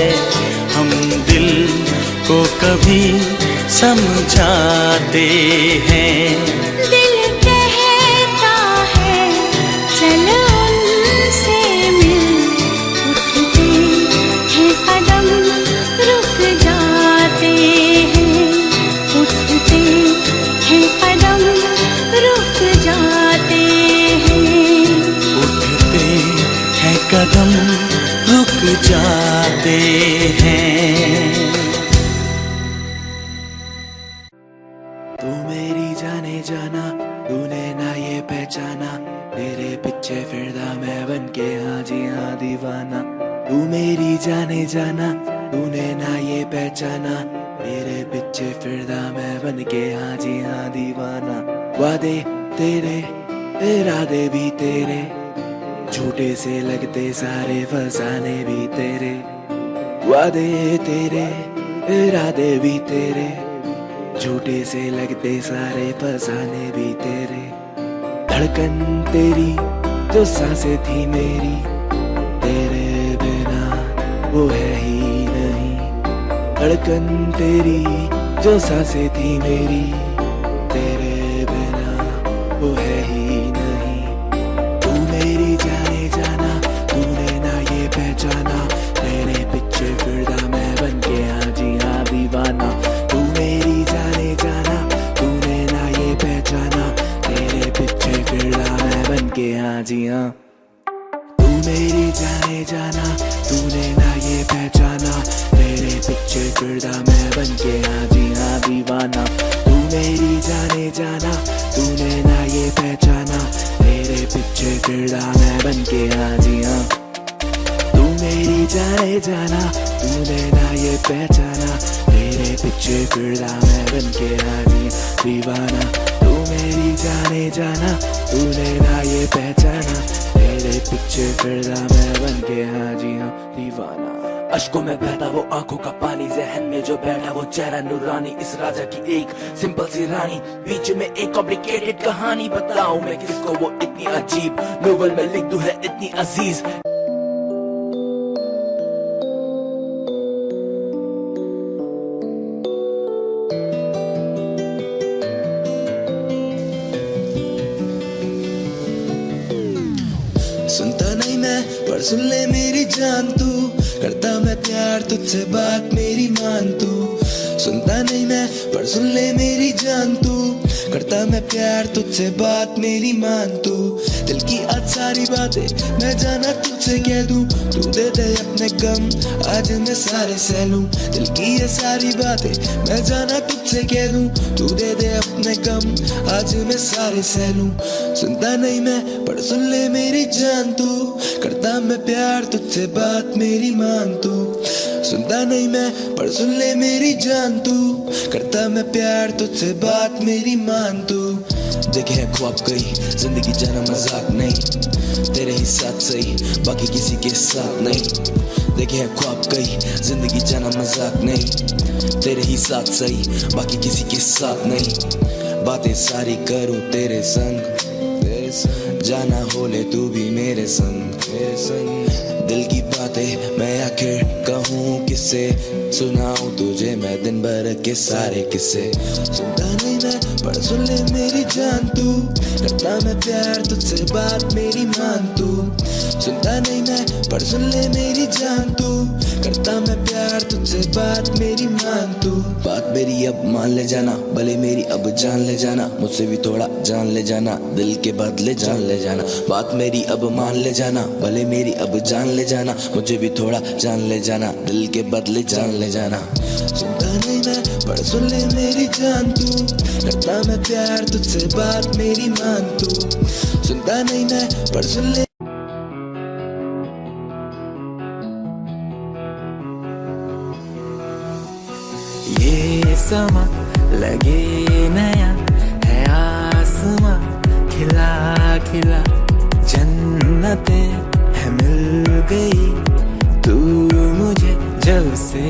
हम दिल को कभी समझाते हैं। दिल कहता है जाते हैं। तू मेरी जाने जाना, तूने ना ये पहचाना, तेरे पीछे फिरदा मैं बन के हाँ जी हाँ दीवाना। तू मेरी जाने जाना, तूने ना ये पहचाना, तेरे पीछे फिरदा मैं बन के हाँ जी हाँ दीवाना। वादे तेरे, इरादे भी तेरे, झूठे से लगते सारे फसाने भी तेरे। वादे तेरे, इरादे भी तेरे, झूठे से लगते सारे फसाने भी तेरे। धड़कन तेरी जो सांसें थी मेरी, तेरे बिना वो है ही नहीं। धड़कन तेरी जो सांसें थी मेरी, तेरे बिना वो है ही नहीं। तू मेरी जाने जाना, तूने ना ये पहचाना, तेरे पीछे फिरदा मैं बन के हाँ जी हाँ दीवाना। तू मेरी जाने जाना, तूने ना ये पहचाना, तेरे पीछे फिरदा मैं बन के हाँ जी हाँ। तू मेरी जाने जाना, तूने ना ये पहचाना, तेरे पीछे फिरदा मैं बन के हाँ जी हाँ दीवाना। तू मेरी जाने जाना, तूने ना ये पहचाना, तेरे पीछे फिरदा मैं बन के हाँ जी हाँ। तू मेरी जाने जाना, तूने ना ये पहचाना, तेरे पीछे फिरदा मैं बन के हाँ जी दीवाना। तू मेरी जाने जाना, तूने ना ये पहचाना, तेरे पीछे फिरदा मैं बन के हाँ जी हाँ दीवाना। अश्कों में बहता वो आंखों का पानी, जहन में जो बैठा वो चेहरा नूरानी, इस राजा की एक सिंपल सी रानी, बीच में एक कॉम्प्लिकेटेड कहानी। बताऊं मैं किसको वो इतनी अजीब, नोवेल में लिख दूं है इतनी अजीज। सुनता नहीं मैं पर सुन ले मेरी जान, तू करता मैं प्यार तुझसे बात मेरी मान। तू सुनता नहीं मैं पर सुन ले मेरी जान, तू करता मैं प्यार तुझसे बात मेरी मान। तू दिल की आज सारी बातें मैं जाना तुझसे कह दूं, तू दे दे अपने गम आज मैं सारे सह लूं। दिल की ये सारी बातें मैं जाना तुझसे कह दूं, तू दे दे अपने गम आज मैं सारे सह लूं। सुनता नहीं मैं पर सुन ले मेरी जान, तू करता मैं प्यार तुझसे बात मेरी मान। तू सुनता नहीं मैं पर सुन ले मेरी जान, तू करता मैं प्यार तुझसे बात मेरी मान। तू देखे है ख्वाब कई, जिंदगी जाना मजाक नहीं, तेरे ही साथ सही बाकी किसी के साथ नहीं। देखे है ख्वाब कई, जिंदगी जाना मजाक नहीं, तेरे ही साथ सही बाकी किसी के साथ नहीं। बातें सारी करूं तेरे संग, जाना हो ले तू भी मेरे संग, मेरे संग। दिल की बातें मैं आखिर कहूँ किससे, सुनाऊं तुझे मैं दिन भर के सारे किस्से। सुनता नहीं मैं पर सुन ले मेरी जान, तू करता मैं प्यार तुझसे बात मेरी मान। तू सुनता नहीं मैं पर सुन ले मेरी जान, तू करता मैं प्यार तुझसे बात मेरी मान। तू बात मेरी अब मान ले जाना, भले मेरी अब जान ले जाना, मुझसे भी थोड़ा जान ले जाना, दिल के बदले जान ले जाना। बात मेरी अब मान ले जाना, भले मेरी अब जान ले जाना, मुझे भी थोड़ा जान ले जाना, दिल के बदले जान ले जाना। सुनता नहीं मैं पर सुन ले मेरी जान, तू करता मैं प्यार तुझसे बात मेरी मान। तू सुनता नहीं मैं पर सुन ले। ये समा लगे नया है, आसमां खिला खिला, जन्नतें है मिल गई, तू मुझे जब से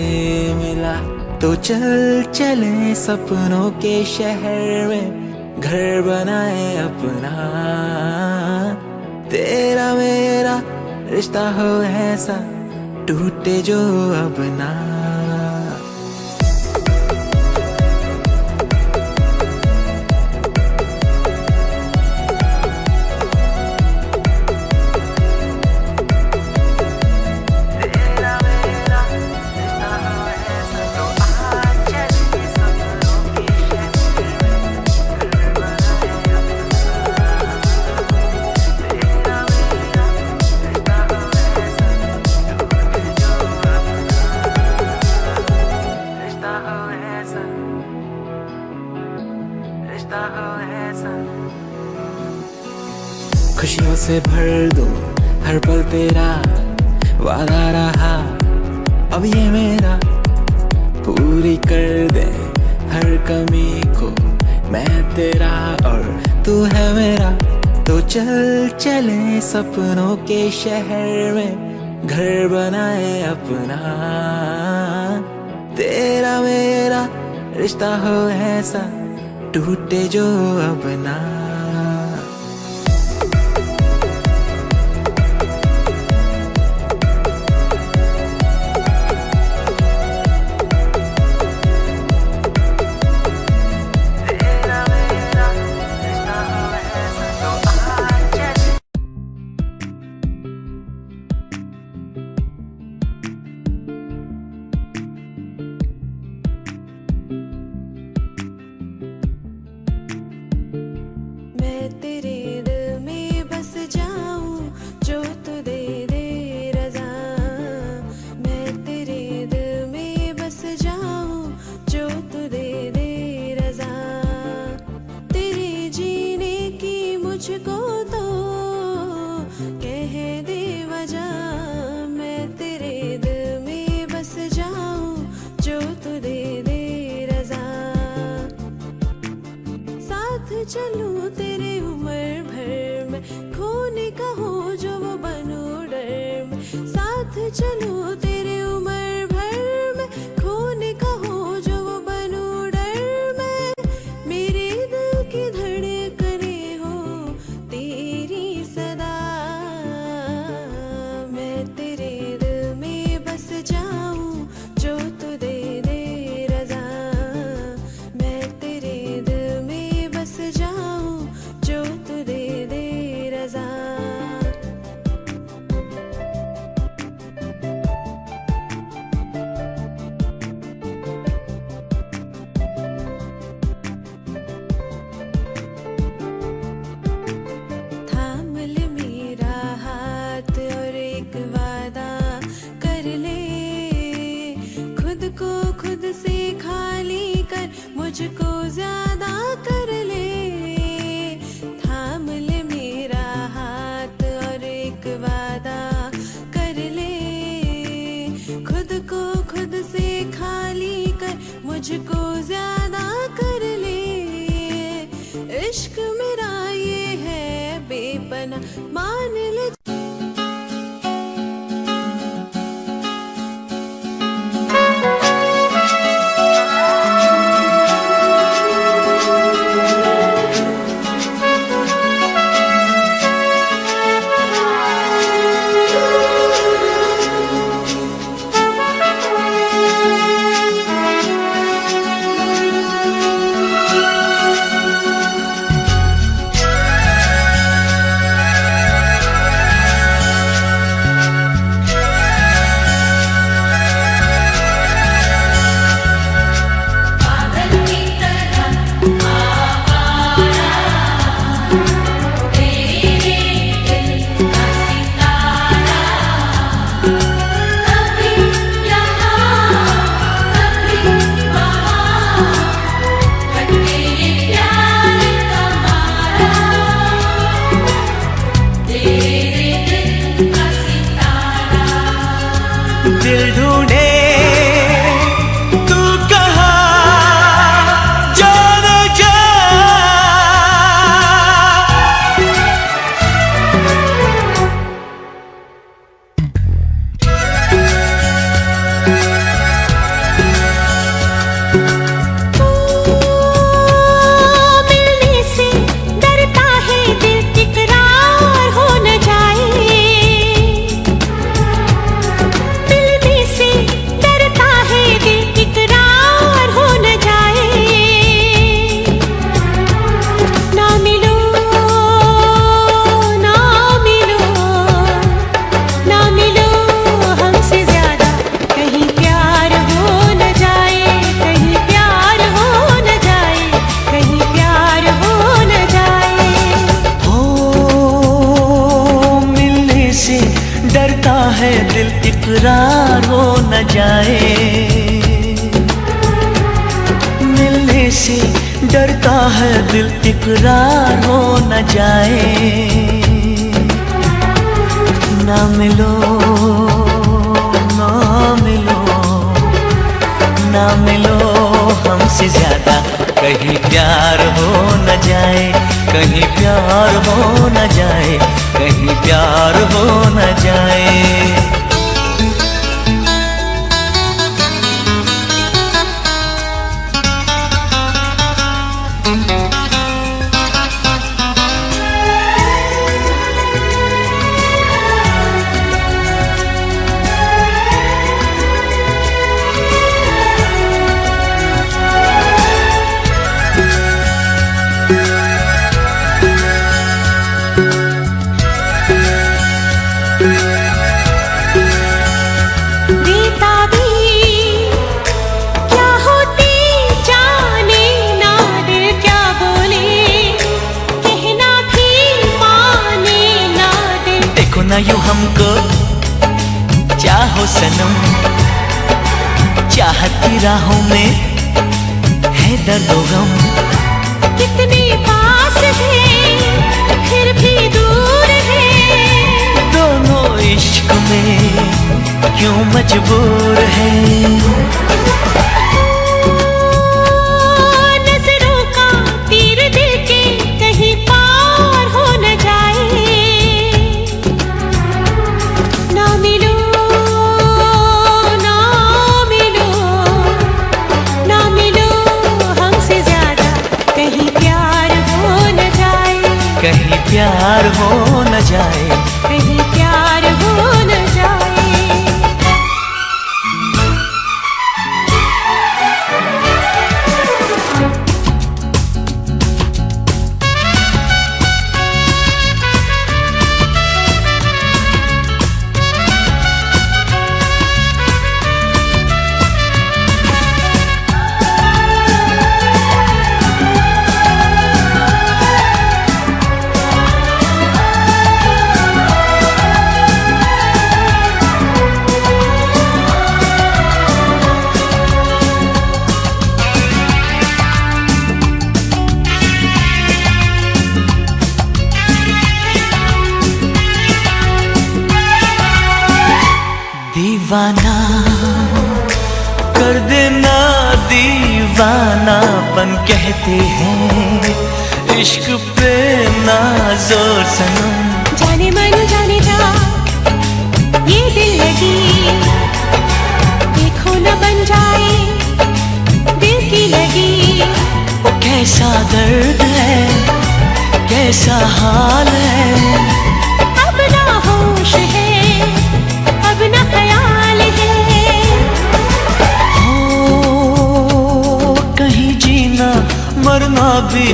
मिला। तो चल चले सपनों के शहर में, घर बनाए अपना, तेरा मेरा रिश्ता हो ऐसा, टूटे जो अब ना। खुशियों से भर दूं हर पल तेरा वादा रहा अब ये मेरा, पूरी कर दे हर कमी को मैं तेरा और तू है मेरा। तो चल चले सपनों के शहर में घर बनाए अपना, तेरा मेरा रिश्ता हो ऐसा टूटे जो अब ना। मैं तेरे दिल में बस जाऊं जो तू दे दे रज़ा, मैं तेरे दिल में बस जाऊं जो तू दे दे रज़ा। तेरे जीने की मुझको तो कह दे वजह, मैं तेरे दिल में बस जाऊं जो तू दे दे रज़ा। साथ चलूं तेरे उम्र भर में, खोने का हो जो वो बनूं डर में। साथ चलूं तेरे उम्र भर में, खोने का हो जो वो बनूं डर में। मेरे दिल की धड़कने हो तेरी सदा, मैं तेरे दिल में बस जाऊं जो तू दे दे रज़ा, मैं तेरे दिल में बस जाऊं जो तू दे दे रज़ा। थाम ले मेरा हाथ और एक वादा कर ले, खुद को खुद से खाली कर मुझको ज्यादा कर ले। थाम ले मेरा हाथ और एक वादा कर ले, खुद को खुद से खाली कर मुझको ज्यादा कर ले। इश्क मेरा ये है बेपना, मान ले। दिल ढूंढे तू कहाँ जाने जा। मिलने से डरता है दिल, इकरार हो न जाए। मिलने से डरता है दिल, इकरार हो न जाए। ना मिलो ना मिलो ना मिलो हमसे ज्यादा, कहीं प्यार हो न जाए, कहीं प्यार हो न जाए, कहीं प्यार हो न जाए। हो मिलने से डरता है दिल, इकरार हो न जाए। मिलने से डरता है दिल, इकरार हो न जाए। मिलो ना मिलो ना मिलो हमसे ज्यादा, कहीं प्यार हो न जाए, कहीं प्यार हो न जाए, कहीं प्यार हो न जाए। ना यूं हमको चाहो सनम, चाहत की राहों में है दर्द व गम। कितने पास थे फिर भी दूर है, दोनों इश्क में क्यों मजबूर है। नजरों का तीर दिल के कहीं पार हो न जाए, ना मिलो ना मिलो ना मिलो हमसे ज्यादा, कहीं प्यार हो न जाए, कहीं प्यार हो न जाए, कहीं प्यार हो न जाए। दीवाना कर देना, दीवानापन कहते हैं इश्क पे ना जोर सनम। जाने मन जाने जा ये दिल लगी, देखो न बन जाए दिल की लगी। वो कैसा दर्द है, कैसा हाल है, अब ना होश है, अब ना ख्याल है। हो कहीं जीना मरना भी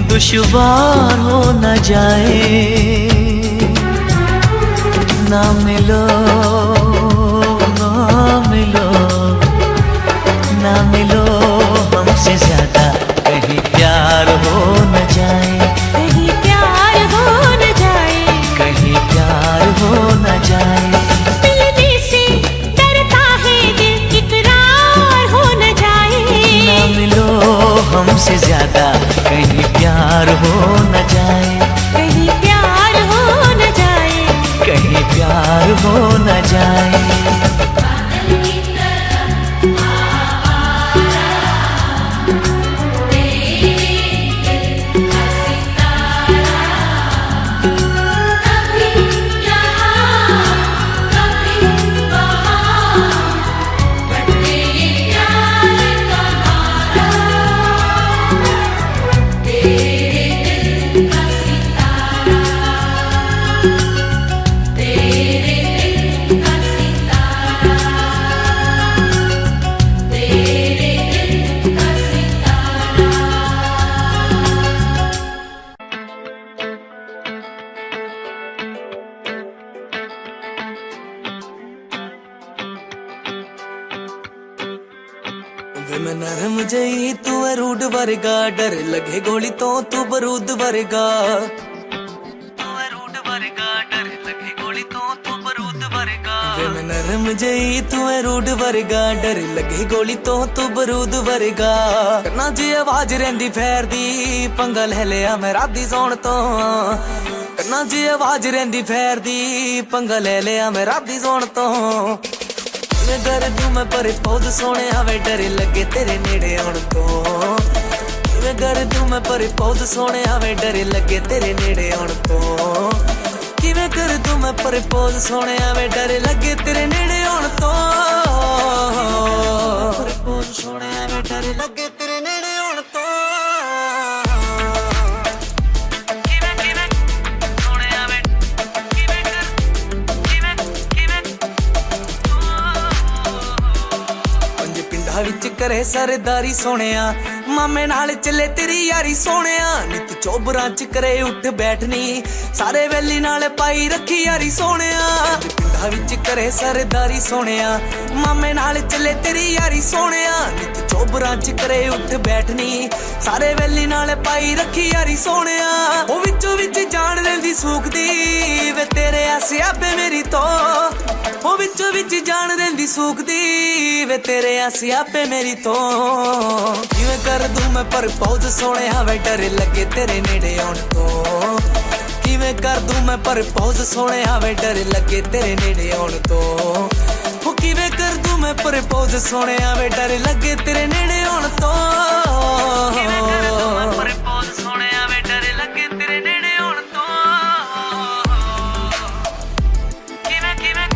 दुश्वार हो न जाए, ना मिलो ना मिलो ना मिलो हमसे ज्यादा, कहीं प्यार हो न जाए, कहीं प्यार हो न जाए, कहीं प्यार हो न जाए। मिलने से डरता है दिल, इकरार हो न जाए, ना मिलो हमसे ज्यादा, कहीं प्यार हो न जाए, कहीं प्यार हो न जाए, कहीं प्यार हो न जाए। वे मैं नरम जई तू है रूड वर्गा, डर लगे गोली तो तू बरूद वर्गा। वे मैं नरम जई तू है रूड वर्गा, डर लगे गोली तो तू बरूद वर्गा। करना जी आवाज रेंदी फैर दी, पंगा ले लिया मैं राधी सौण तो। ਨਾ ਜੀ ਆਵਾਜ਼ ਰਹਿੰਦੀ ਫੇਰ ਦੀ ਪੰਗਾ ਲੈ ਲਿਆ ਮੈਂ ਰਾਤੀ ਸੌਣ ਤੋਂ ਕਿਵੇਂ ਕਰ ਦੂੰ ਮੈਂ ਪ੍ਰਪੋਜ਼ ਸੋਹਣਿਆ ਵੇ ਡਰ ਲੱਗੇ ਤੇਰੇ ਨੇੜੇ ਆਉਣ ਤੋਂ ਕਿਵੇਂ ਕਰ ਦੂੰ ਮੈਂ ਪ੍ਰਪੋਜ਼ ਸੋਹਣਿਆ ਵੇ ਡਰ ਲੱਗੇ ਤੇਰੇ ਨੇੜੇ ਆਉਣ ਤੋਂ ਕਿਵੇਂ ਕਰ ਦੂੰ ਮੈਂ ਪ੍ਰਪੋਜ਼ ਸੋਹਣਿਆ ਵੇ ਡਰ ਲੱਗੇ ਤੇਰੇ ਨੇੜੇ ਆਉਣ ਤੋਂ ਪ੍ਰਪੋਜ਼ ਸੋਹਣਿਆ ਵੇ ਡਰ ਲੱਗੇ ਤੇਰੇ ਨੇੜੇ ਆਉਣ ਤੋਂ ਵਿੱਚ ਕਰੇ ਸਰਦਾਰੀ ਸੋਹਣਿਆ ਮਾਮੇ ਨਾਲ ਚੱਲੇ ਤੇਰੀ ਯਾਰੀ ਸੋਹਣਿਆ ਨਿਤ ਚੋਬਰਾਂ ਚ ਕਰੇ ਉੱਠ ਬੈਠਣੀ ਸਾਰੇ ਵੈਲੀ ਨਾਲ ਪਾਈ ਰੱਖੀ ਯਾਰੀ ਸੋਹਣਿਆ ਪਿੰਡਾਂ ਵਿੱਚ ਕਰੇ ਸਰਦਾਰੀ ਸੋਹਣਿਆ ਮਾਮੇ ਨਾਲ ਚੱਲੇ ਤੇਰੀ ਯਾਰੀ ਸੋਹਣਿਆ ਨਿਤ ਚੋਬਰਾਂ ਚ ਕਰੇ ਉੱਠ ਬੈਠਣੀ ਸਾਰੇ ਵੈਲੀ ਨਾਲ ਪਾਈ ਰੱਖੀ ਯਾਰੀ ਸੋਹਣਿਆ ਉਹ ਵਿੱਚੋਂ ਵਿੱਚ ਜਾਣ ਲੈਂਦੀ ਸੂਖਦੀ ਵੇ ਤੇਰੇ ਆਸੇ ਆਪੇ ਮੇਰੀ ਤੋਂ ਉਹ ਵਿੱਚੋਂ ਵਿੱਚ ਜਾਣ ਰਹਿੰਦੀ ਸੂਖਦੀ ਵੇ ਤੇਰੇ ਆਸੇ ਆਪੇ ਮੇਰੀ ਤੋਂ ਕਿਵੇਂ ਕਰ ਦੂੰ ਮੈਂ ਪ੍ਰਪੋਜ਼ ਸੋਹਣਿਆ ਵੇ ਡਰ ਲੱਗੇ ਤੇਰੇ ਨੇੜੇ ਆਉਣ ਤੋਂ ਕਿਵੇਂ ਕਰ ਦੂੰ ਮੈਂ ਪ੍ਰਪੋਜ਼ ਸੋਹਣਿਆ ਵੇ ਡਰ ਲੱਗੇ ਤੇਰੇ ਨੇੜੇ ਆਉਣ ਤੋਂ ਉਹ ਕਿਵੇਂ ਕਰ ਦੂੰ ਮੈਂ ਪ੍ਰਪੋਜ਼ ਸੋਹਣਿਆ ਵੇ ਡਰ ਲੱਗੇ ਤੇਰੇ ਨੇੜੇ ਆਉਣ ਤੋਂ ਕਿਵੇਂ ਕਰ ਦੂੰ ਮੈਂ ਪ੍ਰਪੋਜ਼ ਸੋਹਣਿਆ ਵੇ ਡਰ ਲੱਗੇ ਤੇਰੇ ਨੇੜੇ ਆਉਣ ਤੋਂ ਕਿਵੇਂ ਕਿਵੇਂ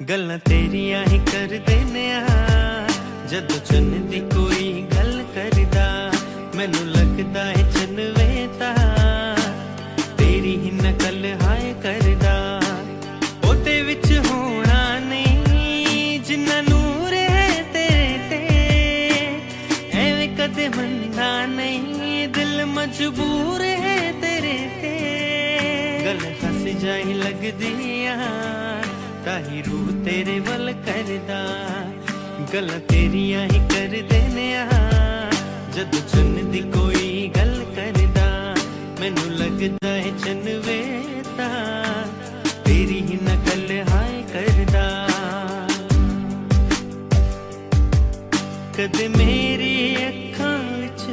ਗੱਲਾਂ ਤੇਰੀਆਂ ਹੀ ਕਰਦੇ ਨੇ ਜਦੋਂ ਚੰਨ ਦੀ ਕੋਈ ਗੱਲ ਕਰਦਾ ਮੈਨੂੰ ਲੱਗਦਾ ਹੈ ਚੰਨਵੇ ਤਾਂ ਤੇਰੀ ਹੀ ਨਕਲ ਹਾਏ ਕਰਦਾ ਉਹਦੇ ਵਿੱਚ ਹੋਣਾ ਨਹੀਂ ਜਿੰਨਾ ਨੂਰ ਹੈ ਤੇਰੇ ਤੇ ਐਵੇਂ ਕਦੇ ਮੰਨਦਾ ਨਹੀਂ ਦਿਲ ਮਜਬੂਰ ਹੈ ਤੇਰੇ ਤੇ ਗੱਲ ਫਸ ਜਾਈ ਲੱਗਦੀ ਆ ਤਾਹੀ ਰੂਹ ਤੇਰੇ ਵੱਲ ਕਰਦਾ ਗੱਲਾਂ ਤੇਰੀਆਂ ਹੀ ਕਰਦੇ ਨੇ ਜਦੋਂ ਚੰਨ ਦੀ ਕੋਈ ਗੱਲ ਕਰਦਾ ਮੈਨੂੰ ਲੱਗਦਾ ਹੈ ਚੰਨਵੇ ਤਾਂ ਤੇਰੀ ਹੀ ਨਕਲ ਹਾਏ ਕਰਦਾ ਕਦੇ ਮੇਰੀ ਅੱਖਾਂ ਵਿੱਚ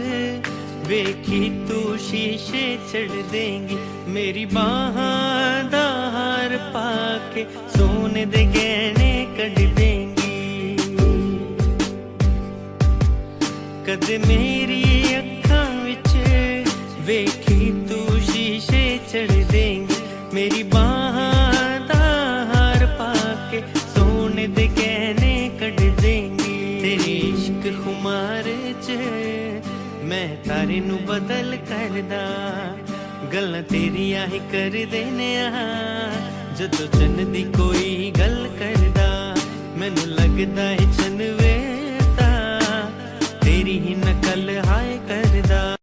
ਵੇਖੀ ਤੂੰ ਸ਼ੀਸ਼ੇ ਚੜ ਦੇਂਗੀ ਮੇਰੀ ਬਾਹਾਂ ਦਾ ਹਾਰ ਪਾ ਕੇ ਸੋਨੇ ਦੇ ਗਹਿਣੇ ਕੱਢ ਦੇਂਗੀ ਕਦੇ ਮੇਰੀ ਅੱਖਾਂ ਵਿੱਚ ਵੇਖੀ ਤੂੰ ਸ਼ੀਸ਼ੇ ਚੜ ਦੇਂਗੀ ਮੇਰੀ ਬਾਹਾਂ ਦਾ ਹਾਰ ਪਾ ਕੇ ਸੋਨੇ ਦੇ ਗਹਿਣੇ ਕੱਢ ਦੇਂਗੀ ਤੇਰੇ ਇਸ਼ਕ ਖੁਮਾਰ ਚ ਮੈਂ ਤਾਰੇ ਨੂੰ ਬਦਲ ਕਰਦਾ ਗੱਲਾਂ ਤੇਰੀਆਂ ਹੀ ਕਰਦੇ ਨੇ ਜਦੋਂ ਚੰਨ ਦੀ ਕੋਈ ਗੱਲ ਕਰਦਾ ਮੈਨੂੰ ਲੱਗਦਾ ਹੈ ਚੰਨਵੇ ਤਾਂ ਤੇਰੀ ਹੀ ਨਕਲ ਹਾਏ ਕਰਦਾ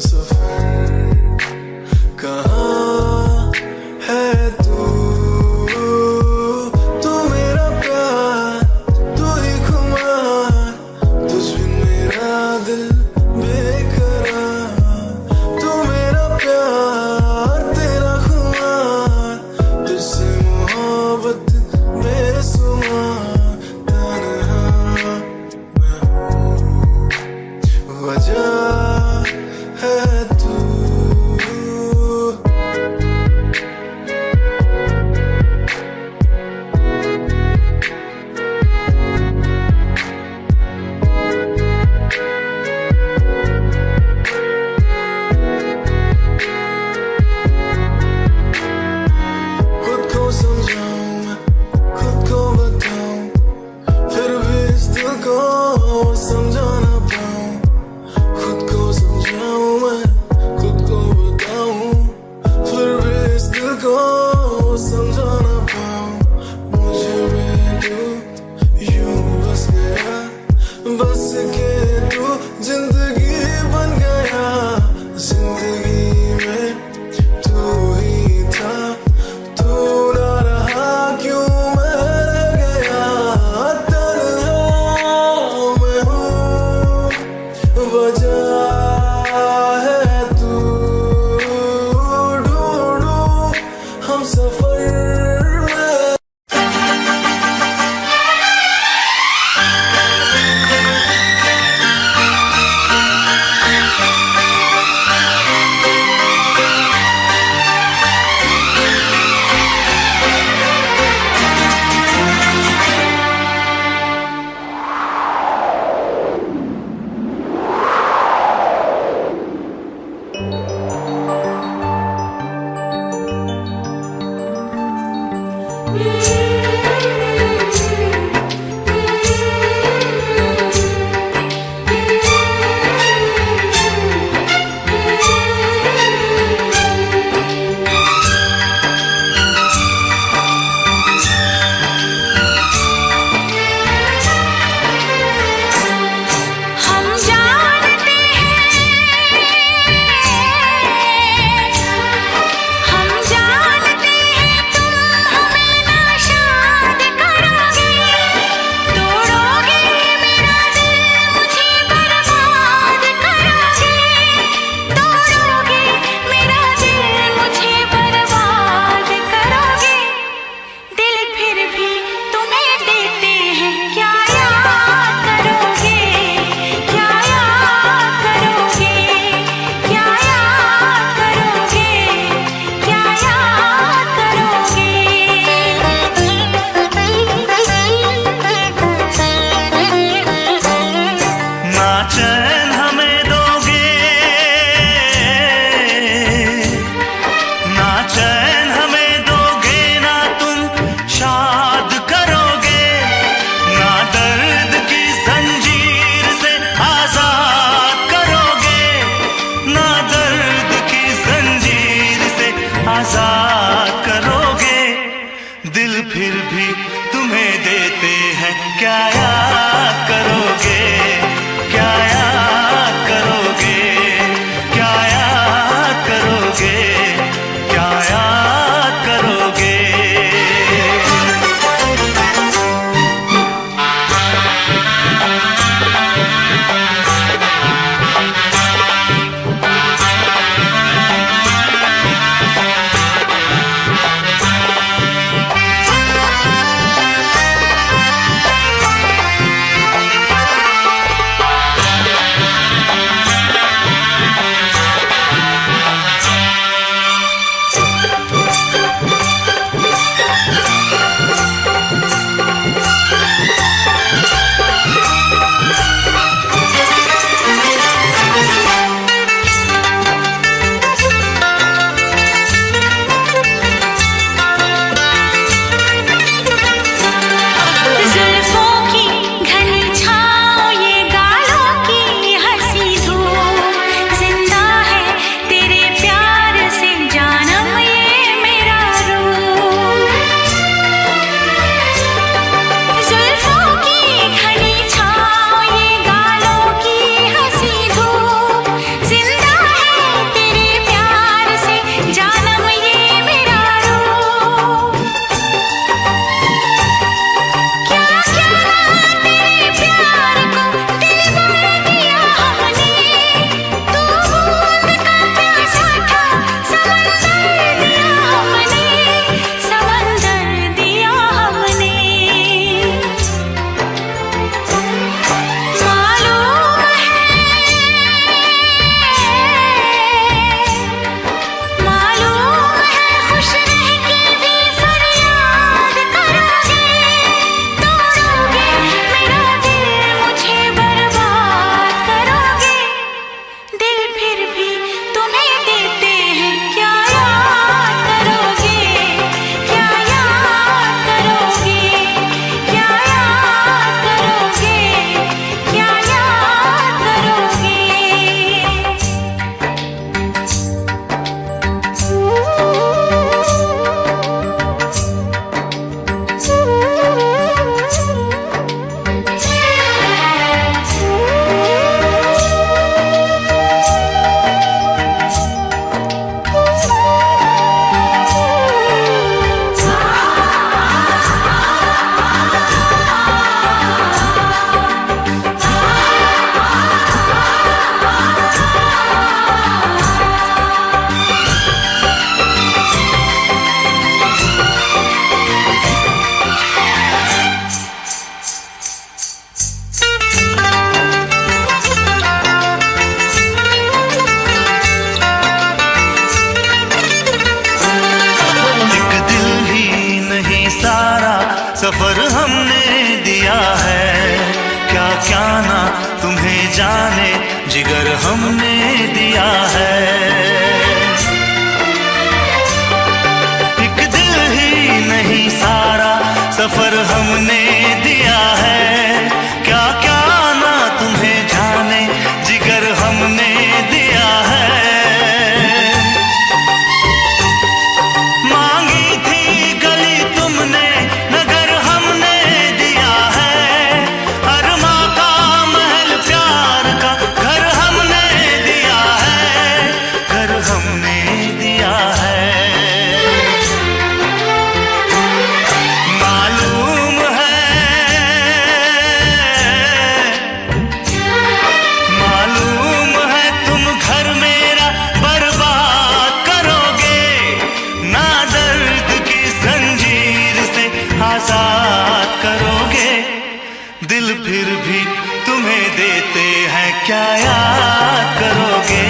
सफर समझा ना पाऊं, खुद को समझाऊं मैं, खुद को बताऊं, फिर भी इस दिल को समझा ना पाऊं। मुझे में तू यूं बस गया, बस के तू जिंदगी बन गया। जिंदगी में तू ही था, तू ना रहा क्यों मैं रह गया। तन्हा मैं हूँ, वजह है तू, ढूंढूं हम सफर में। जाने जिगर हमने दिया है। एक दिल ही नहीं सारा सफर हमने दिया है। क्या क्या ना तुम्हें जाने जिगर हमने दिया है। मांगी थी गली तुमने नगर हमने दिया है। अरमा का महल प्यार का घर हमने दिया है। घर हमने दिया है। मालूम है तुम घर मेरा बर्बाद करोगे। ना दर्द की जंजीर से आजाद करोगे। दिल फिर भी तुम्हें देते हैं क्या याद करोगे।